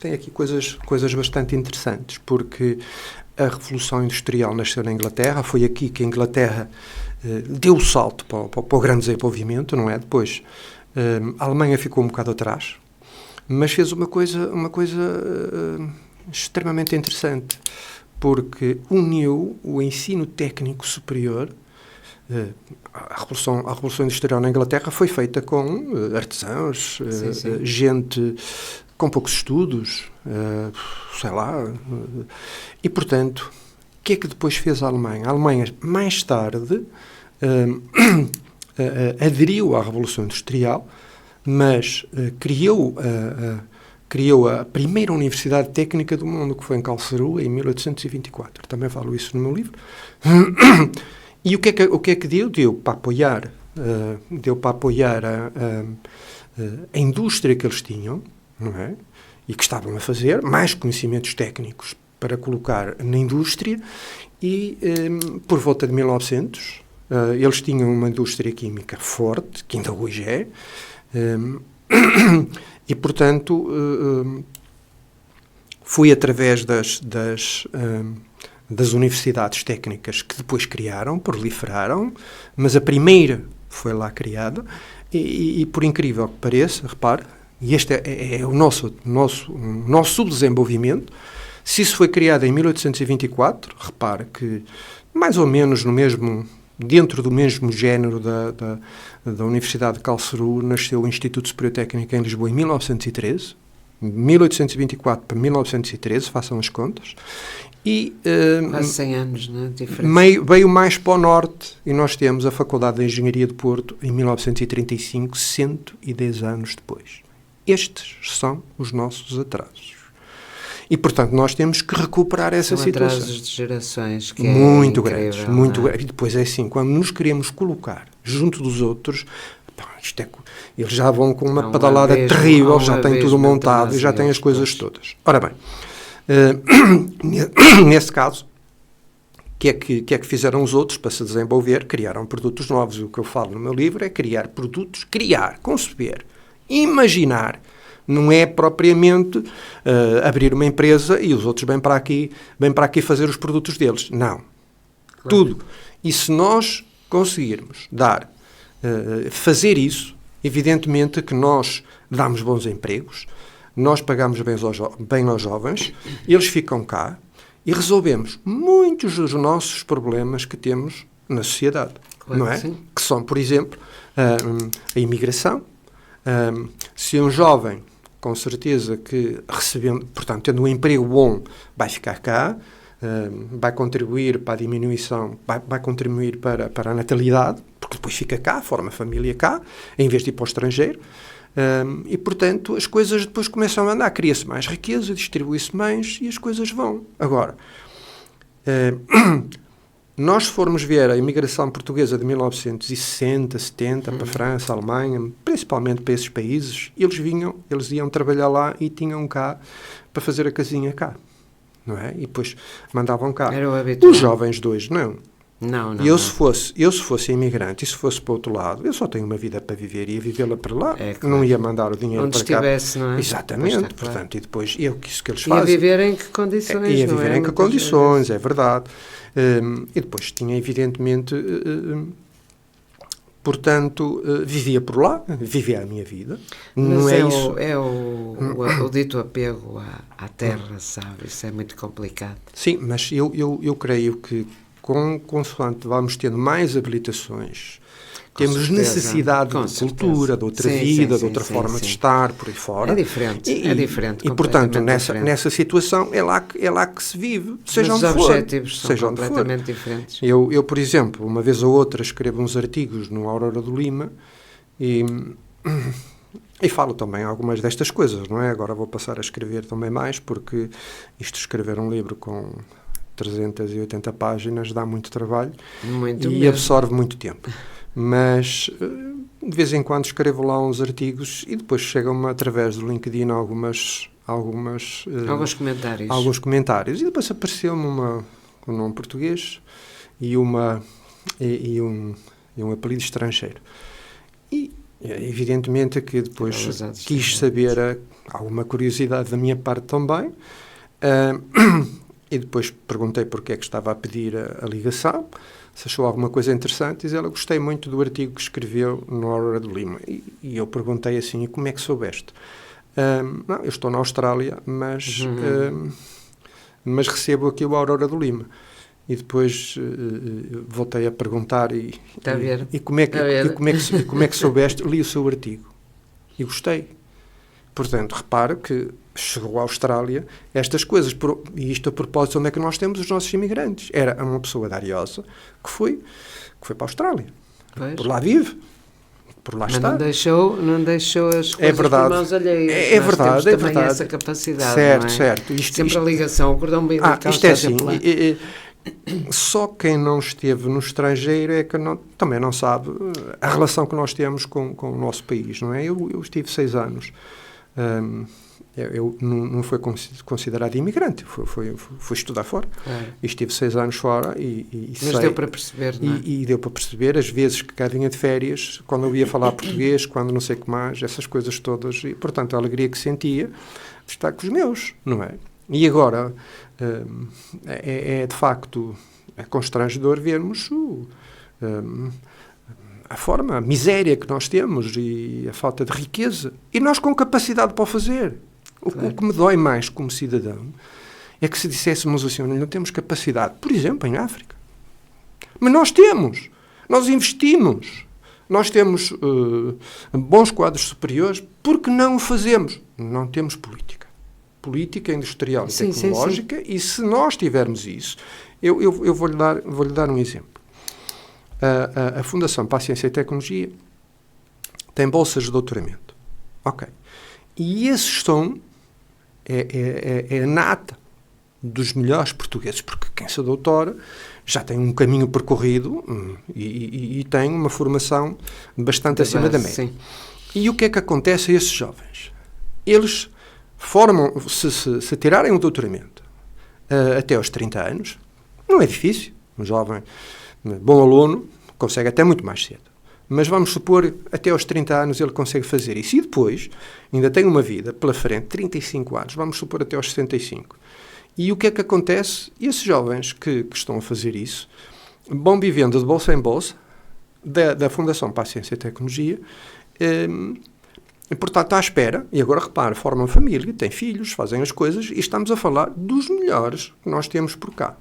têm aqui coisas bastante interessantes, porque a Revolução Industrial nasceu na Inglaterra, foi aqui que a Inglaterra deu o salto para o grande desenvolvimento, não é? Depois a Alemanha ficou um bocado atrás, mas fez uma coisa extremamente interessante, porque uniu o ensino técnico superior. A Revolução Industrial na Inglaterra foi feita com artesãos, gente com poucos estudos, sei lá, e portanto, o que é que depois fez a Alemanha? A Alemanha, mais tarde, aderiu à Revolução Industrial, mas criou a primeira universidade técnica do mundo, que foi em Karlsruhe, em 1824. Também falo isso no meu livro. E o que é que deu? Deu para apoiar, a indústria que eles tinham, não é? E que estavam a fazer, mais conhecimentos técnicos para colocar na indústria, e por volta de 1900 eles tinham uma indústria química forte, que ainda hoje é, e portanto foi através das universidades técnicas que depois criaram, proliferaram, mas a primeira foi lá criada, e por incrível que pareça, repare, e este é o nosso subdesenvolvimento. Se isso foi criado em 1824, repare que mais ou menos dentro do mesmo género da Universidade de Karlsruhe, nasceu o Instituto Superior Técnico em Lisboa em 1913, 1824 para 1913, façam as contas, e quase 100 anos, não é? Veio mais para o norte, e nós temos a Faculdade de Engenharia de Porto em 1935, 110 anos depois. Estes são os nossos atrasos. E, portanto, nós temos que recuperar essa situação. São atrasos de gerações que muito é grandes, incrível, muito grandes. E depois é assim, quando nos queremos colocar junto dos outros, eles já vão com uma pedalada terrível, já têm tudo montado e já têm as coisas todas. Ora bem, nesse caso, o que é que fizeram os outros para se desenvolver? Criaram produtos novos. O que eu falo no meu livro é criar produtos, conceber, imaginar. Não é propriamente abrir uma empresa e os outros vêm para aqui fazer os produtos deles. Não. Claro. Tudo. E se nós conseguirmos fazer isso, evidentemente que nós damos bons empregos, nós pagamos bem aos jovens, eles ficam cá e resolvemos muitos dos nossos problemas que temos na sociedade. Claro, não é? Sim. Que são, por exemplo, a imigração. Se um jovem, com certeza que recebendo, portanto, tendo um emprego bom, vai ficar cá, vai contribuir para a diminuição, vai contribuir para a natalidade, porque depois fica cá, forma a família cá, em vez de ir para o estrangeiro, e, portanto, as coisas depois começam a andar, cria-se mais riqueza, distribui-se mais e as coisas vão. Agora, nós se formos ver a imigração portuguesa de 1960, 70, para a França, a Alemanha, principalmente para esses países, eles iam trabalhar lá e tinham cá para fazer a casinha cá, não é? E depois mandavam cá. Era o habitual. Os jovens de hoje, não. Não. Se fosse imigrante e se fosse para o outro lado, eu só tenho uma vida para viver e ia vivê-la para lá, claro. Não ia mandar o dinheiro onde para cá. Estivesse, não é? Exatamente, claro. Portanto, e depois isso que eles fazem. Ia viver em que condições, Ia viver em que condições, é verdade. E depois tinha, evidentemente, portanto, vivia por lá, vivia a minha vida. Mas não é isso. O dito apego à terra, sabe? Isso é muito complicado. Sim, mas eu creio que consoante vamos tendo mais habilitações, temos necessidade de cultura, de outra vida, de outra forma de estar, por aí fora. É diferente, E portanto, nessa situação, é lá que se vive, seja onde for. Os objetivos são completamente diferentes. Eu, por exemplo, uma vez ou outra, escrevo uns artigos no Aurora do Lima e falo também algumas destas coisas, não é? Agora vou passar a escrever também mais, porque escrever um livro com 380 páginas dá muito trabalho e absorve muito tempo. Mas de vez em quando escrevo lá uns artigos e depois chegam-me através do LinkedIn alguns comentários. E depois apareceu-me um nome português e um apelido estrangeiro. E evidentemente que depois quis saber alguma curiosidade da minha parte também. E depois perguntei porque é que estava a pedir a ligação, se achou alguma coisa interessante, e diz ela, gostei muito do artigo que escreveu no Aurora do Lima. E eu perguntei assim, e como é que soubeste? Não, eu estou na Austrália, mas recebo aqui o Aurora do Lima. E depois voltei a perguntar, e como é que soubeste? Li o seu artigo e gostei. Portanto, repara que chegou à Austrália estas coisas, e isto a propósito onde é que nós temos os nossos imigrantes. Era uma pessoa da Ariosa que foi para a Austrália. Pois. Por lá vive, por lá está. Mas não deixou as coisas por mãos alheias. É verdade, também essa capacidade, certo, não é? Certo. Sempre a ligação, o cordão umbilical isto é assim, Só quem não esteve no estrangeiro é que também não sabe a relação que nós temos com o nosso país, não é? Eu estive 6 anos. Eu não fui considerado imigrante, fui estudar fora. E estive 6 anos fora Mas deu para perceber, não é? E deu para perceber as vezes que cá vinha de férias, quando eu ia falar português, quando não sei o que mais, essas coisas todas. E, portanto, a alegria que sentia de estar com os meus, não é? E agora de facto constrangedor vermos a miséria que nós temos e a falta de riqueza. E nós com capacidade para o fazer. Claro. O que me dói mais como cidadão é que se disséssemos assim, não temos capacidade, por exemplo, em África. Mas nós temos. Nós investimos. Nós temos bons quadros superiores. Por que não o fazemos? Não temos política. Política industrial e tecnológica. Sim. E se nós tivermos isso, eu vou-lhe dar um exemplo. A Fundação para a Ciência e Tecnologia tem bolsas de doutoramento. Ok. E esses são a nata dos melhores portugueses, porque quem se doutora já tem um caminho percorrido e tem uma formação bastante acima da média. Sim. E o que é que acontece a esses jovens? Eles formam, se tirarem o doutoramento até aos 30 anos, não é difícil. Um jovem bom aluno consegue até muito mais cedo. Mas vamos supor, até aos 30 anos ele consegue fazer isso. E depois, ainda tem uma vida pela frente, 35 anos, vamos supor até aos 65. E o que é que acontece? Esses jovens que estão a fazer isso vão vivendo de bolsa em bolsa da Fundação para a Ciência e Tecnologia e, portanto, à espera, e agora repara, formam família, têm filhos, fazem as coisas, e estamos a falar dos melhores que nós temos por cá.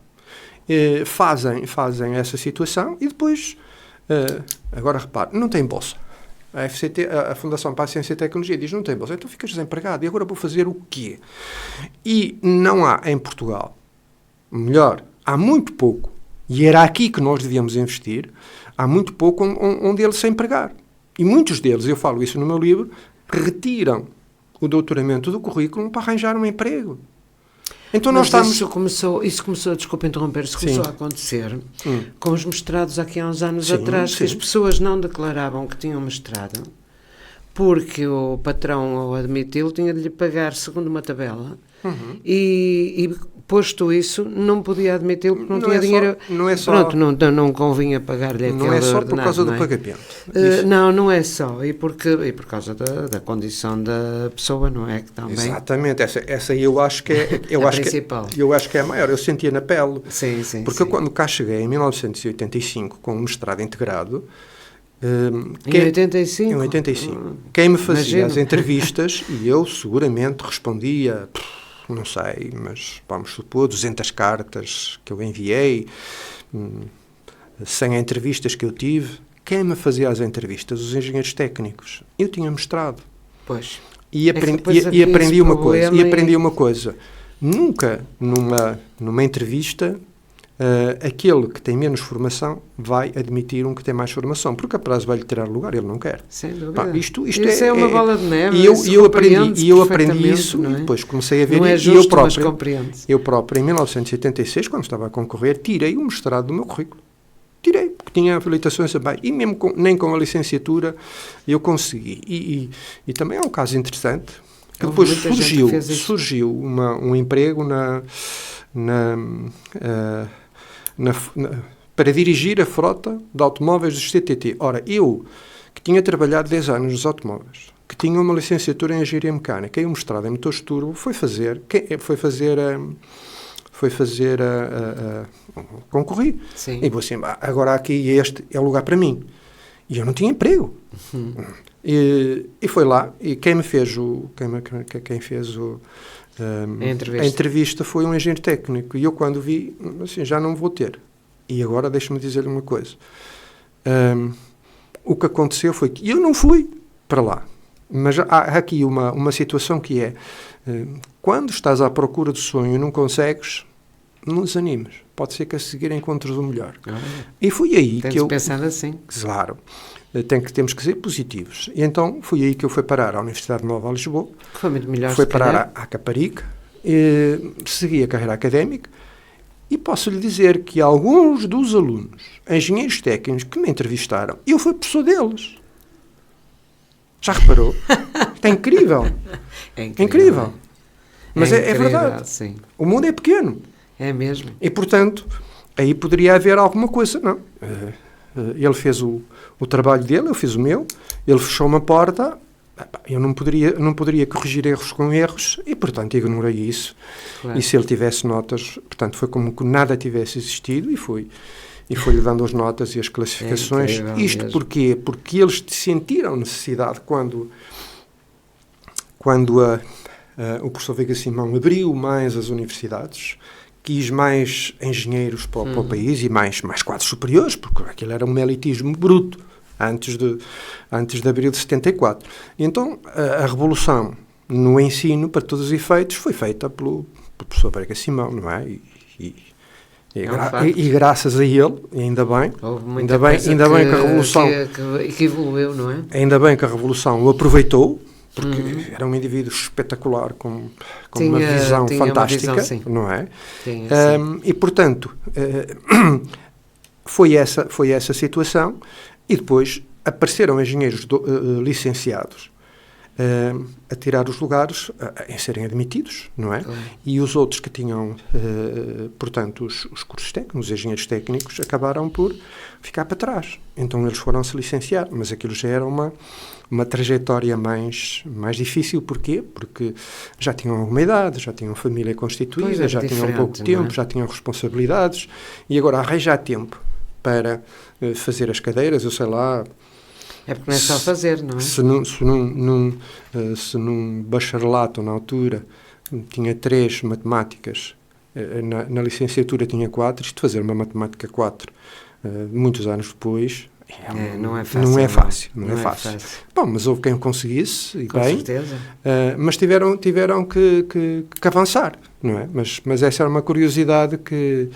Fazem essa situação e depois, agora repare, não tem bolsa. A Fundação para a Ciência e Tecnologia diz, não tem bolsa, então ficas desempregado, e agora vou fazer o quê? E não há em Portugal, melhor, há muito pouco, e era aqui que nós devíamos investir, há muito pouco onde eles se empregar. E muitos deles, eu falo isso no meu livro, retiram o doutoramento do currículo para arranjar um emprego. Então nós estamos... Isso começou, desculpa interromper, isso começou a acontecer com os mestrados aqui há uns anos atrás, que as pessoas não declaravam que tinham mestrado, porque o patrão, ao admiti-lo, tinha de lhe pagar segundo uma tabela, e posto isso, não podia admiti-lo porque não tinha dinheiro. Pronto, não convinha pagar-lhe aquele Não é só por causa do pagamento. Não é só, e por causa da condição da pessoa, não é? Que também... Exatamente, essa eu acho que é principal. Eu acho que é a maior, eu sentia na pele. Sim, porque eu, quando cá cheguei, em 1985, com um mestrado integrado, em 85? Em 85. Quem me fazia as entrevistas, e eu seguramente respondia... não sei, mas vamos supor 200 cartas que eu enviei, 100 entrevistas que eu tive. Quem me fazia as entrevistas? Os engenheiros técnicos. Eu tinha mestrado. Pois. E aprendi uma coisa. Nunca numa entrevista aquele que tem menos formação vai admitir um que tem mais formação, porque a prazo vai-lhe tirar lugar, ele não quer. Sem dúvida. Isto é uma bola de neve. E eu aprendi isso, e depois comecei a ver. Não é justo, mas compreende-se. Eu próprio, em 1986, quando estava a concorrer, tirei o mestrado do meu currículo. Tirei, porque tinha habilitações abaixo. E mesmo nem com a licenciatura eu consegui. E também é um caso interessante, que depois surgiu um emprego para dirigir a frota de automóveis dos CTT. Ora, eu, que tinha trabalhado 10 anos nos automóveis, que tinha uma licenciatura em Engenharia Mecânica e um mestrado em motores turbo, concorri. Sim. E vou assim, agora aqui este é o lugar para mim. E eu não tinha emprego. E foi lá, e quem fez a entrevista foi um engenheiro técnico. E eu, quando vi, assim, já não vou ter. E agora, deixa-me dizer-lhe uma coisa. O que aconteceu foi que eu não fui para lá. Mas há aqui uma situação que é, quando estás à procura do sonho e não consegues, não desanimes. Pode ser que a seguir encontres o melhor. E foi aí que eu... pensando assim. Claro. Temos que ser positivos. E então foi aí que eu fui parar à Universidade Nova de Lisboa. Que foi muito melhor. Fui parar à Caparica, segui a carreira académica E posso lhe dizer que alguns dos alunos, engenheiros técnicos que me entrevistaram, eu fui professor deles. Já reparou? É incrível. É Incrível. Mas é incrível, verdade. Sim. O mundo é pequeno. É mesmo. E, portanto, aí poderia haver alguma coisa. Não. Ele fez o trabalho dele, eu fiz o meu. Ele fechou uma porta. Eu não poderia corrigir erros com erros e, portanto, ignorei isso. Claro. E se ele tivesse notas, portanto, foi como que nada tivesse existido e foi-lhe dando as notas e as classificações. É Isto mesmo. porquê? Porque eles sentiram necessidade quando o professor Veiga Simão abriu mais as universidades, quis mais engenheiros para o país e mais quadros superiores, porque aquilo era um elitismo bruto antes de abril de 74. E então a revolução no ensino, para todos os efeitos, foi feita pelo professor Veiga Simão, não é? E graças a ele, ainda bem, ainda bem que a revolução que evoluiu, não é? Ainda bem que a revolução o aproveitou, porque era um indivíduo espetacular com uma visão fantástica, uma visão, não é? Tinha, e portanto foi essa situação, e depois apareceram engenheiros licenciados a tirar os lugares, em serem admitidos, não é? Claro. E os outros que tinham, portanto, os cursos técnicos, os engenheiros técnicos, acabaram por ficar para trás. Então eles foram se licenciar, mas aquilo já era uma trajetória mais difícil. Porquê? Porque já tinham alguma idade, já tinham família constituída, já tinham pouco tempo, já tinham responsabilidades, e agora arranjar tempo para fazer as cadeiras, eu sei lá. É porque não é só fazer, não é? Se num bacharelato, na altura, tinha 3 matemáticas, na licenciatura tinha 4, isto de fazer uma matemática 4, muitos anos depois, não é fácil. Não é fácil. Não é fácil. Bom, mas houve quem conseguisse, e Com bem, certeza. mas tiveram que avançar, não é? Mas essa era uma curiosidade que,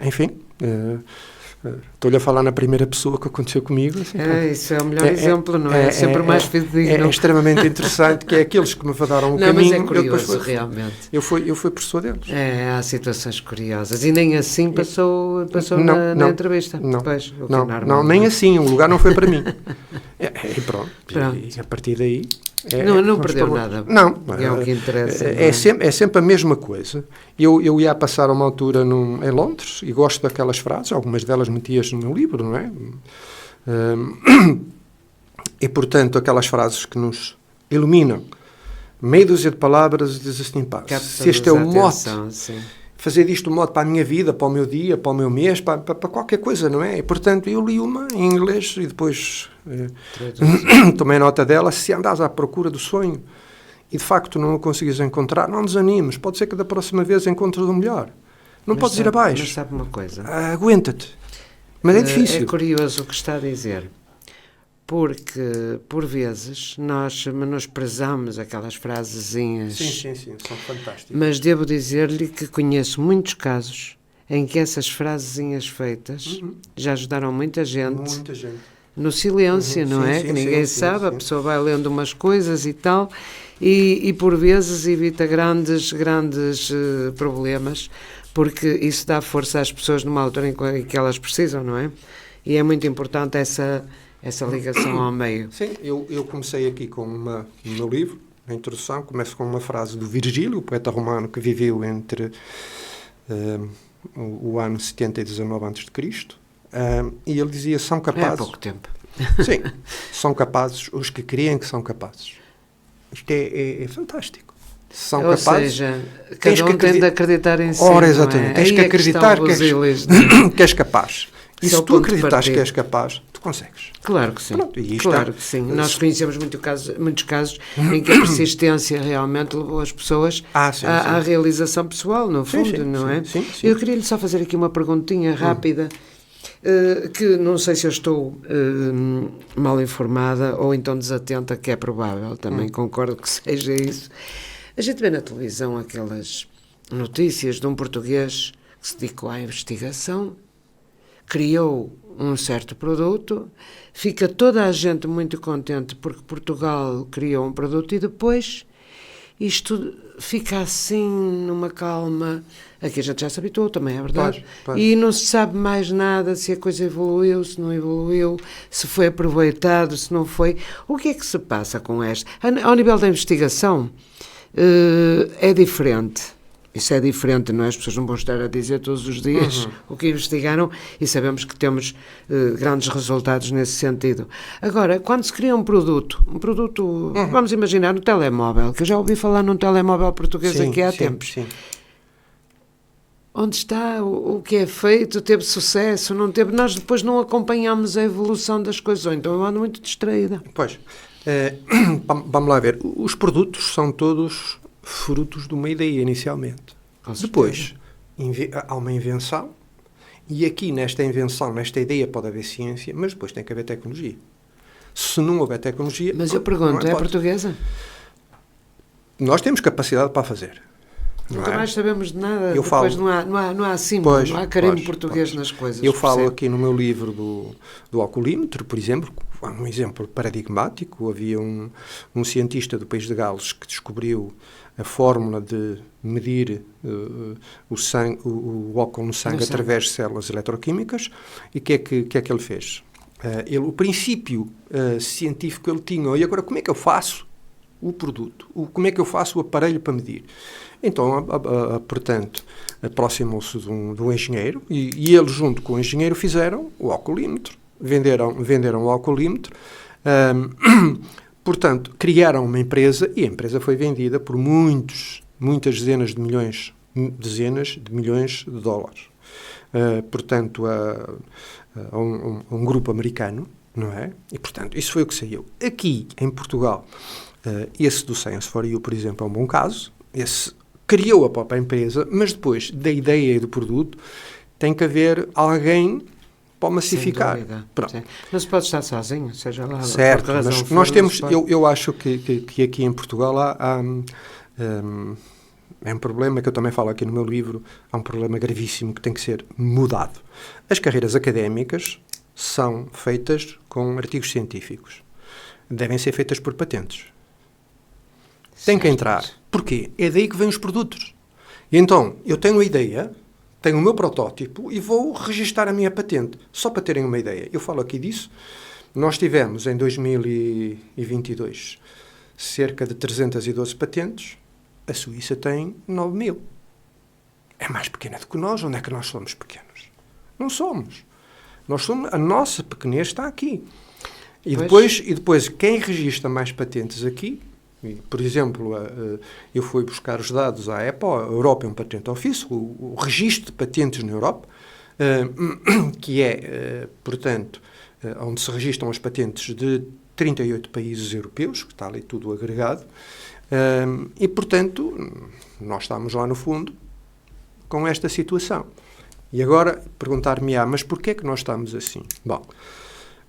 enfim... Estou-lhe a falar na primeira pessoa que aconteceu comigo. Assim, isso é o melhor exemplo, não é? É sempre o mais fidedigno. É extremamente interessante, que é aqueles que me daram o caminho. Mas é curioso, realmente. Eu fui professor deles. Há situações curiosas. E nem assim passou na entrevista. Não, depois, não, nem assim. O lugar não foi para mim. E pronto. E a partir daí... não perdeu nada. Não. É o que interessa. É sempre a mesma coisa. Eu ia passar uma altura em Londres e gosto daquelas frases, algumas delas metias no meu livro, não é? E, portanto, aquelas frases que nos iluminam. Meia dúzia de palavras diz assim, pá, se este é o mote, fazer disto um mote para a minha vida, para o meu dia, para o meu mês, para qualquer coisa, não é? E, portanto, eu li uma em inglês e depois tomei nota dela. Se andas à procura do sonho e, de facto, não o consegues encontrar, não desanimes. Pode ser que da próxima vez encontres o melhor. Não podes ir abaixo. Mas sabe uma coisa? Aguenta-te. Mas é difícil. É curioso o que está a dizer. Porque, por vezes, nós menosprezamos aquelas frasezinhas. Sim, são fantásticas. Mas devo dizer-lhe que conheço muitos casos em que essas frasezinhas feitas já ajudaram muita gente. No silêncio, não é? Que ninguém sabe, a pessoa vai lendo umas coisas e tal, e por vezes evita grandes problemas, porque isso dá força às pessoas numa altura em que elas precisam, não é? E é muito importante essa ligação ao meio. Sim, eu comecei aqui no meu livro, a introdução, começo com uma frase do Virgílio, o poeta romano que viveu entre o ano 70 e 19 a.C., e ele dizia, são capazes... É há pouco tempo. Sim, são capazes os que creem que são capazes. Isto é fantástico. São Ou capazes... seja, cada um tem de acreditar em si. Ora, exatamente. Tens que acreditar que és capaz. E se tu acreditares que és capaz, tu consegues. Claro que sim. Pronto, claro que sim. Nós conhecemos muitos casos em que a persistência realmente levou as pessoas à realização pessoal, no fundo, não é? Sim. Eu queria-lhe só fazer aqui uma perguntinha rápida, que não sei se eu estou mal informada ou então desatenta, que é provável, também concordo que seja isso. A gente vê na televisão aquelas notícias de um português que se dedicou à investigação, criou um certo produto, fica toda a gente muito contente porque Portugal criou um produto e depois isto fica assim numa calma. Aqui a gente já se habituou também, é verdade. Pois. E não se sabe mais nada se a coisa evoluiu, se não evoluiu, se foi aproveitado, se não foi. O que é que se passa com esta? Ao nível da investigação, é diferente. Isso é diferente, não é? As pessoas não vão estar a dizer todos os dias o que investigaram e sabemos que temos grandes resultados nesse sentido. Agora, quando se cria um produto, vamos imaginar um telemóvel, que eu já ouvi falar num telemóvel português aqui há tempos. Sim. Onde está o que é feito? Teve sucesso? Não teve? Nós depois não acompanhamos a evolução das coisas, ou então eu ando muito distraída. Pois, vamos lá ver. Os produtos são todos frutos de uma ideia inicialmente. Depois, há uma invenção, e aqui nesta invenção, nesta ideia pode haver ciência, mas depois tem que haver tecnologia. Se não houver tecnologia... Mas eu pergunto, é portuguesa? Nós temos capacidade para fazer. Nunca mais sabemos de nada, eu depois falo, não há símbolo, não há carimbo português nas coisas. Eu falo aqui no meu livro do alcoolímetro, por exemplo, um exemplo paradigmático. Havia um cientista do país de Gales que descobriu a fórmula de medir o álcool no sangue através de células eletroquímicas. E o que é que ele fez? O princípio científico ele tinha, e agora como é que eu faço o produto? Como é que eu faço o aparelho para medir? Então, portanto, aproximou-se de um engenheiro e ele, junto com o engenheiro, fizeram o alcoolímetro. Venderam o alcoolímetro. Portanto, criaram uma empresa e a empresa foi vendida por muitas dezenas de milhões de dólares. Portanto, a um grupo americano, não é? E, portanto, isso foi o que saiu. Aqui, em Portugal, esse do Science for You, por exemplo, é um bom caso. Esse criou a própria empresa, mas depois da ideia e do produto tem que haver alguém para massificar. Não se pode estar sozinho, seja lá. Certo, mas nós temos, eu acho que aqui em Portugal é um problema que eu também falo aqui no meu livro, há um problema gravíssimo que tem que ser mudado. As carreiras académicas são feitas com artigos científicos. Devem ser feitas por patentes. Tem que entrar. Porquê? É daí que vêm os produtos. E então, eu tenho a ideia, tenho o meu protótipo e vou registar a minha patente. Só para terem uma ideia. Eu falo aqui disso. Nós tivemos, em 2022, cerca de 312 patentes. A Suíça tem 9.000. É mais pequena do que nós. Onde é que nós somos pequenos? Não somos. A nossa pequenez está aqui. E depois, quem registra mais patentes aqui... Por exemplo, eu fui buscar os dados à EPO, a European Patent Office, o registro de patentes na Europa, que é, portanto, onde se registram as patentes de 38 países europeus, que está ali tudo agregado, e, portanto, nós estamos lá no fundo com esta situação. E agora, perguntar-me-á, mas porquê é que nós estamos assim? Bom,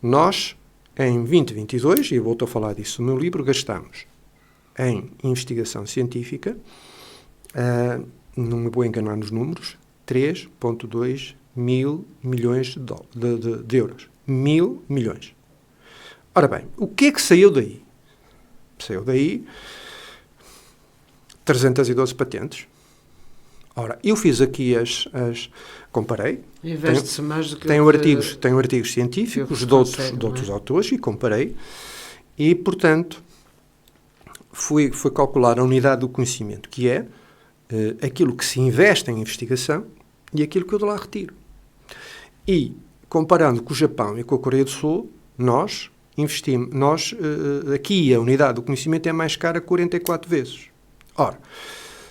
nós, em 2022, e eu volto a falar disso no meu livro, gastamos em investigação científica, não me vou enganar nos números, 3,2 mil milhões de euros. 1.000 milhões. Ora bem, o que é que saiu daí? Saiu daí 312 patentes. Ora, eu fiz aqui comparei. Investe-se mais do que tenho artigos científicos de outros autores e comparei. E, portanto, fui calcular a unidade do conhecimento, que é aquilo que se investe em investigação e aquilo que eu de lá retiro. E, comparando com o Japão e com a Coreia do Sul, nós investimos, aqui a unidade do conhecimento é mais cara 44 vezes. Ora,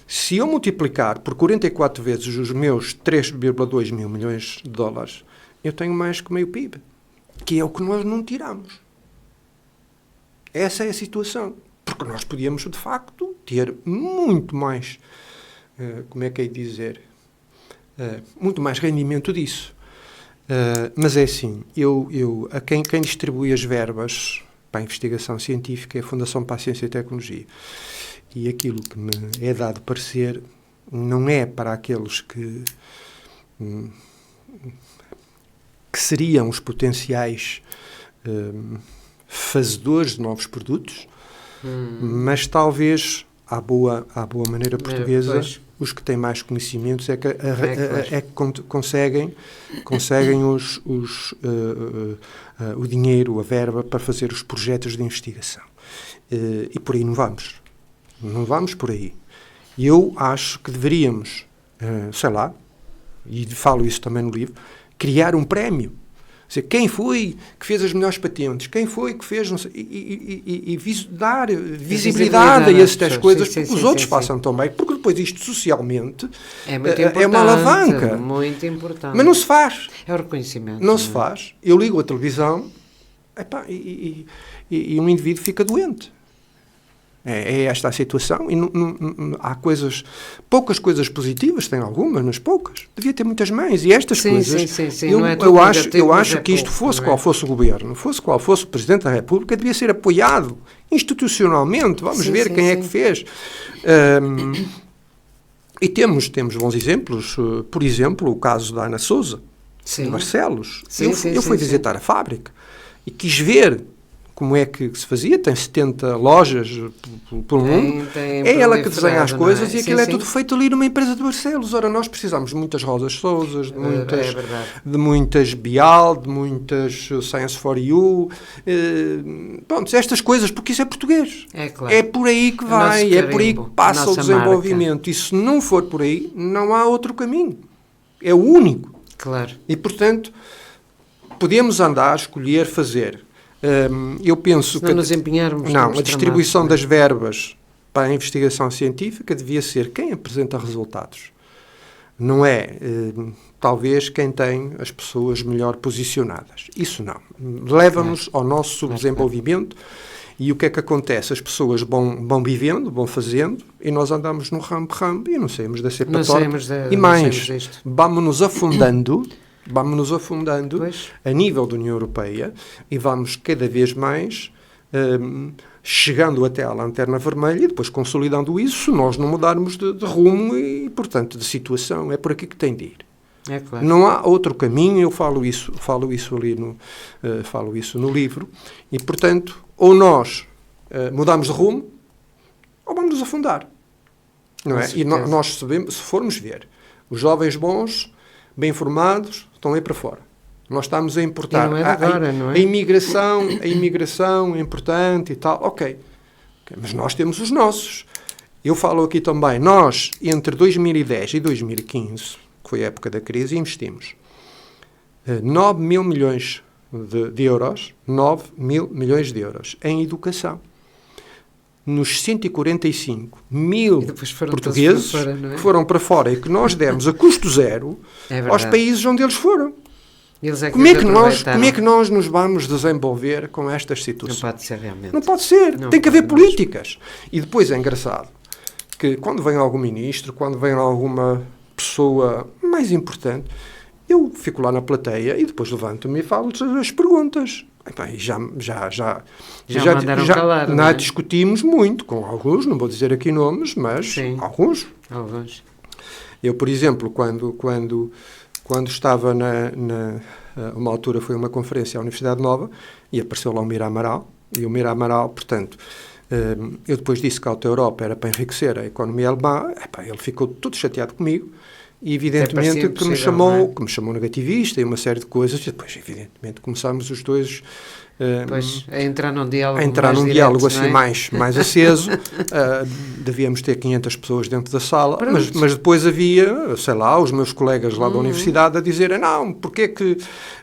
se eu multiplicar por 44 vezes os meus 3,2 mil milhões de dólares, eu tenho mais que meio PIB, que é o que nós não tiramos. Essa é a situação. Porque nós podíamos, de facto, ter muito mais, como é que é dizer, muito mais rendimento disso. Mas é assim, quem distribui as verbas para a investigação científica é a Fundação para a Ciência e Tecnologia. E aquilo que me é dado parecer não é para aqueles que seriam os potenciais fazedores de novos produtos, mas talvez à boa maneira portuguesa, Pois. os que têm mais conhecimentos é que, Claro. conseguem o dinheiro, a verba para fazer os projetos de investigação. E por aí não vamos. Não vamos por aí. E eu acho que deveríamos, sei lá, e falo isso também no livro, criar um prémio. Dizer, quem foi que fez as melhores patentes? Quem foi que fez... Não sei, dar visibilidade a estas coisas, porque os outros façam também, porque depois isto socialmente É muito importante. é uma alavanca. Muito importante. Mas não se faz. É o reconhecimento. Não se faz. Eu ligo a televisão e um indivíduo fica doente. É esta a situação. E há poucas coisas positivas, tem algumas, mas poucas. Devia ter muitas mais. E estas coisas, Sim. eu acho que isto fosse qual fosse o governo, fosse qual fosse o Presidente da República, devia ser apoiado institucionalmente. Vamos ver quem é que fez. E temos bons exemplos. Por exemplo, o caso da Ana Sousa, de Barcelos. Eu fui visitar a fábrica e quis ver como é que se fazia. Tem 70 lojas pelo mundo. É ela que desenha as coisas, e aquilo é tudo feito ali numa empresa de Barcelos. Ora, nós precisamos de muitas Rosas Sousas, de muitas Bial, de muitas Science for You. Pronto, estas coisas, porque isso é português. É claro. É por aí que vai, é por aí que passa o desenvolvimento. Marca. E se não for por aí, não há outro caminho. É o único. Claro. E, portanto, podemos andar, escolher, fazer. Eu penso que nos empenharmos, a distribuição das verbas para a investigação científica devia ser quem apresenta resultados. Não é, talvez, quem tem as pessoas melhor posicionadas. Isso não. Leva-nos ao nosso subdesenvolvimento. E o que é que acontece? As pessoas vão vivendo, vão fazendo, e nós andamos no rambo-rambo e não saímos da cepa torta. E mais, vamos-nos afundando a nível da União Europeia, e vamos cada vez mais chegando até à lanterna vermelha e depois consolidando isso, se nós não mudarmos de rumo e, portanto, de situação. É por aqui que tem de ir. É claro. Não há outro caminho. Eu falo isso ali falo isso no livro. E, portanto, ou nós mudamos de rumo, ou vamos nos afundar. Não é? E nós sabemos, se formos ver, os jovens bons, bem formados, estão aí para fora. Nós estamos a importar. Não é agora, não é? A imigração é importante e tal. Ok. Mas nós temos os nossos. Eu falo aqui também, nós, entre 2010 e 2015, que foi a época da crise, investimos 9 mil milhões de euros, 9 mil milhões de euros em educação. Nos 145 mil portugueses que foram para fora e que nós demos a custo zero aos países onde eles foram. Como é que nós nos vamos desenvolver com estas situações? Não pode ser realmente. Não pode ser. Tem que haver políticas. E depois é engraçado que quando vem algum ministro, quando vem alguma pessoa mais importante, eu fico lá na plateia e depois levanto-me e falo as perguntas. E já mandaram calar, não é? Discutimos muito com alguns, não vou dizer aqui nomes, mas alguns. Eu, por exemplo, quando estava uma altura foi uma conferência à Universidade Nova e apareceu lá o Mira Amaral, e o Mira Amaral, portanto, eu depois disse que a Alta Europa era para enriquecer a economia alemã. Ele ficou todo chateado comigo. E evidentemente que me chamou negativista e uma série de coisas, e depois evidentemente começámos os dois a entrar num diálogo assim mais aceso. Devíamos ter 500 pessoas dentro da sala, mas depois havia, sei lá, os meus colegas lá da universidade a dizerem, não, porque é que,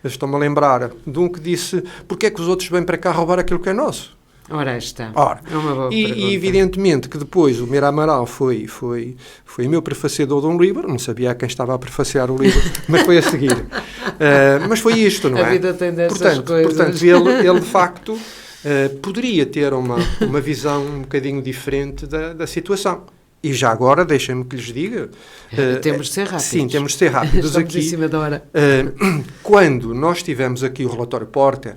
estou-me a lembrar de um que disse, porque é que os outros vêm para cá roubar aquilo que é nosso? Ora, está. É uma boa pergunta. E evidentemente que depois o Mira Amaral foi meu prefaciador de um livro, não sabia a quem estava a prefaciar o livro, mas foi a seguir. Mas foi isto, não é? A vida tem dessas coisas. Portanto, ele de facto poderia ter uma visão um bocadinho diferente da situação. E já agora, deixem-me que lhes diga... temos de ser rápidos. Sim, temos de ser rápidos. Estamos aqui, em cima da hora. Quando nós tivemos aqui o relatório Porter,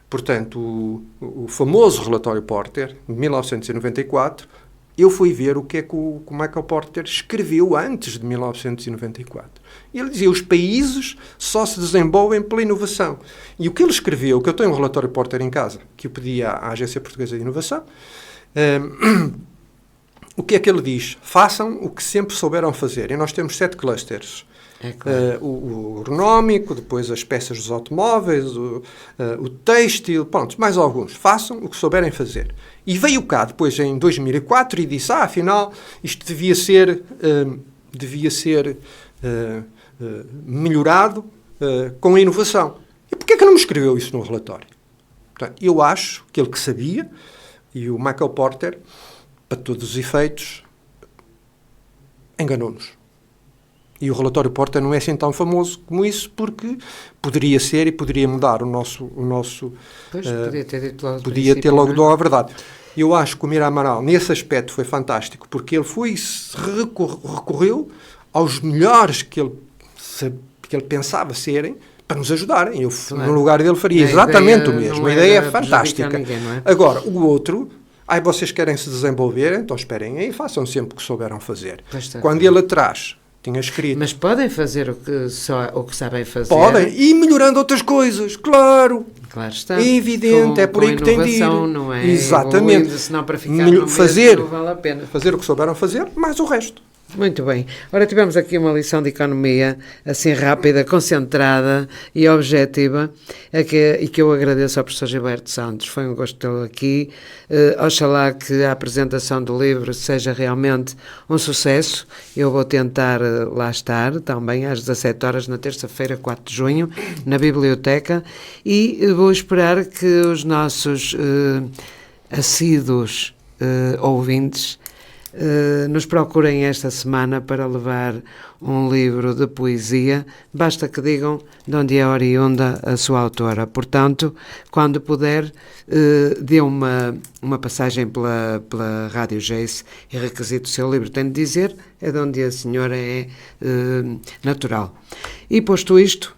portanto, o famoso relatório Porter, de 1994, eu fui ver o que é que o Michael Porter escreveu antes de 1994. E ele dizia, os países só se desenvolvem pela inovação. E o que ele escreveu, que eu tenho um relatório Porter em casa, que eu pedi à Agência Portuguesa de Inovação, o que é que ele diz? Façam o que sempre souberam fazer. E nós temos 7 clusters. É claro. O agronómico, depois as peças dos automóveis, o têxtil, pronto, mais alguns. Façam o que souberem fazer. E veio cá depois em 2004 e disse, afinal, isto devia ser melhorado com a inovação. E porquê é que não me escreveu isso no relatório? Portanto, eu acho que ele que sabia, e o Michael Porter, para todos os efeitos, enganou-nos. E o relatório Porter não é assim tão famoso como isso, porque poderia ser e poderia mudar o nosso Pois, podia ter dito logo. Podia ter logo dado a verdade. Eu acho que o Mira Amaral, nesse aspecto, foi fantástico, porque ele recorreu aos melhores que ele pensava serem, para nos ajudarem. Eu, no lugar dele, faria exatamente o mesmo. A ideia é fantástica. Ninguém, não é? Agora, o outro... vocês querem se desenvolver, então esperem aí, façam sempre o que souberam fazer. Quando ele atrás tinha escrito... Mas podem fazer o que sabem fazer. Podem, e melhorando outras coisas, claro. Claro está. É evidente, é por aí que tem de ir. Não é exatamente. Senão para ficar no fazer, mesmo, não vale a pena. Fazer o que souberam fazer, mais o resto. Muito bem. Ora, tivemos aqui uma lição de economia, assim rápida, concentrada e objetiva, e que eu agradeço ao professor Gilberto Santos. Foi um gosto tê-lo aqui. Oxalá que a apresentação do livro seja realmente um sucesso. Eu vou tentar lá estar, também às 17 horas, na terça-feira, 4 de junho, na biblioteca, e vou esperar que os nossos assíduos ouvintes nos procurem esta semana para levar um livro de poesia. Basta que digam de onde é oriunda a sua autora. Portanto, quando puder, dê uma passagem pela Rádio Jace e requisite o seu livro. Tenho de dizer, é de onde a senhora é natural. E posto isto,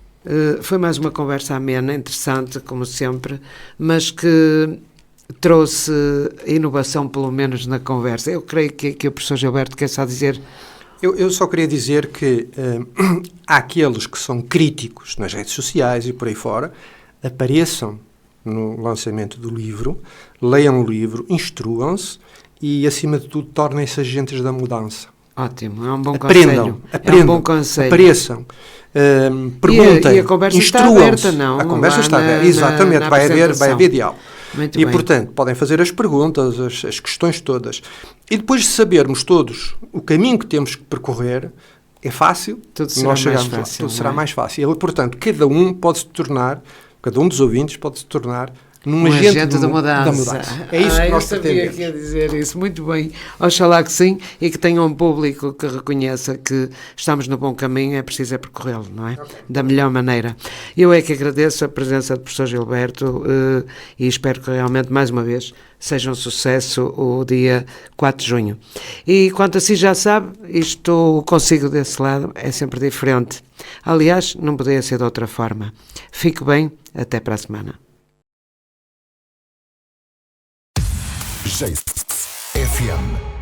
foi mais uma conversa amena, interessante, como sempre, mas que trouxe inovação, pelo menos na conversa. Eu creio que o professor Gilberto quer só dizer... Eu só queria dizer que há aqueles que são críticos nas redes sociais e por aí fora, apareçam no lançamento do livro, leiam o livro, instruam-se e, acima de tudo, tornem-se agentes da mudança. Ótimo, é um bom conselho. Aprendam, é um bom conselho. Apareçam, perguntem, e a conversa está aberta, não? A conversa está aberta, exatamente, vai haver diálogo. Muito e, bem. portanto, podem fazer as perguntas, as questões todas. E depois de sabermos todos o caminho que temos que percorrer, é fácil, tudo será nós chegamos mais fácil, lá. Tudo será mais fácil. E, portanto, cada um dos ouvintes pode se tornar num agente da mudança. É isso que nós pretendemos. Eu sabia que ia dizer isso. Muito bem. Oxalá que sim, e que tenha um público que reconheça que estamos no bom caminho, é preciso percorrê-lo, não é? Okay. Da melhor maneira. Eu é que agradeço a presença do professor Gilberto e espero que realmente, mais uma vez, seja um sucesso o dia 4 de junho. E quanto a si já sabe, isto consigo desse lado é sempre diferente. Aliás, não poderia ser de outra forma. Fique bem, até para a semana. Jace FM.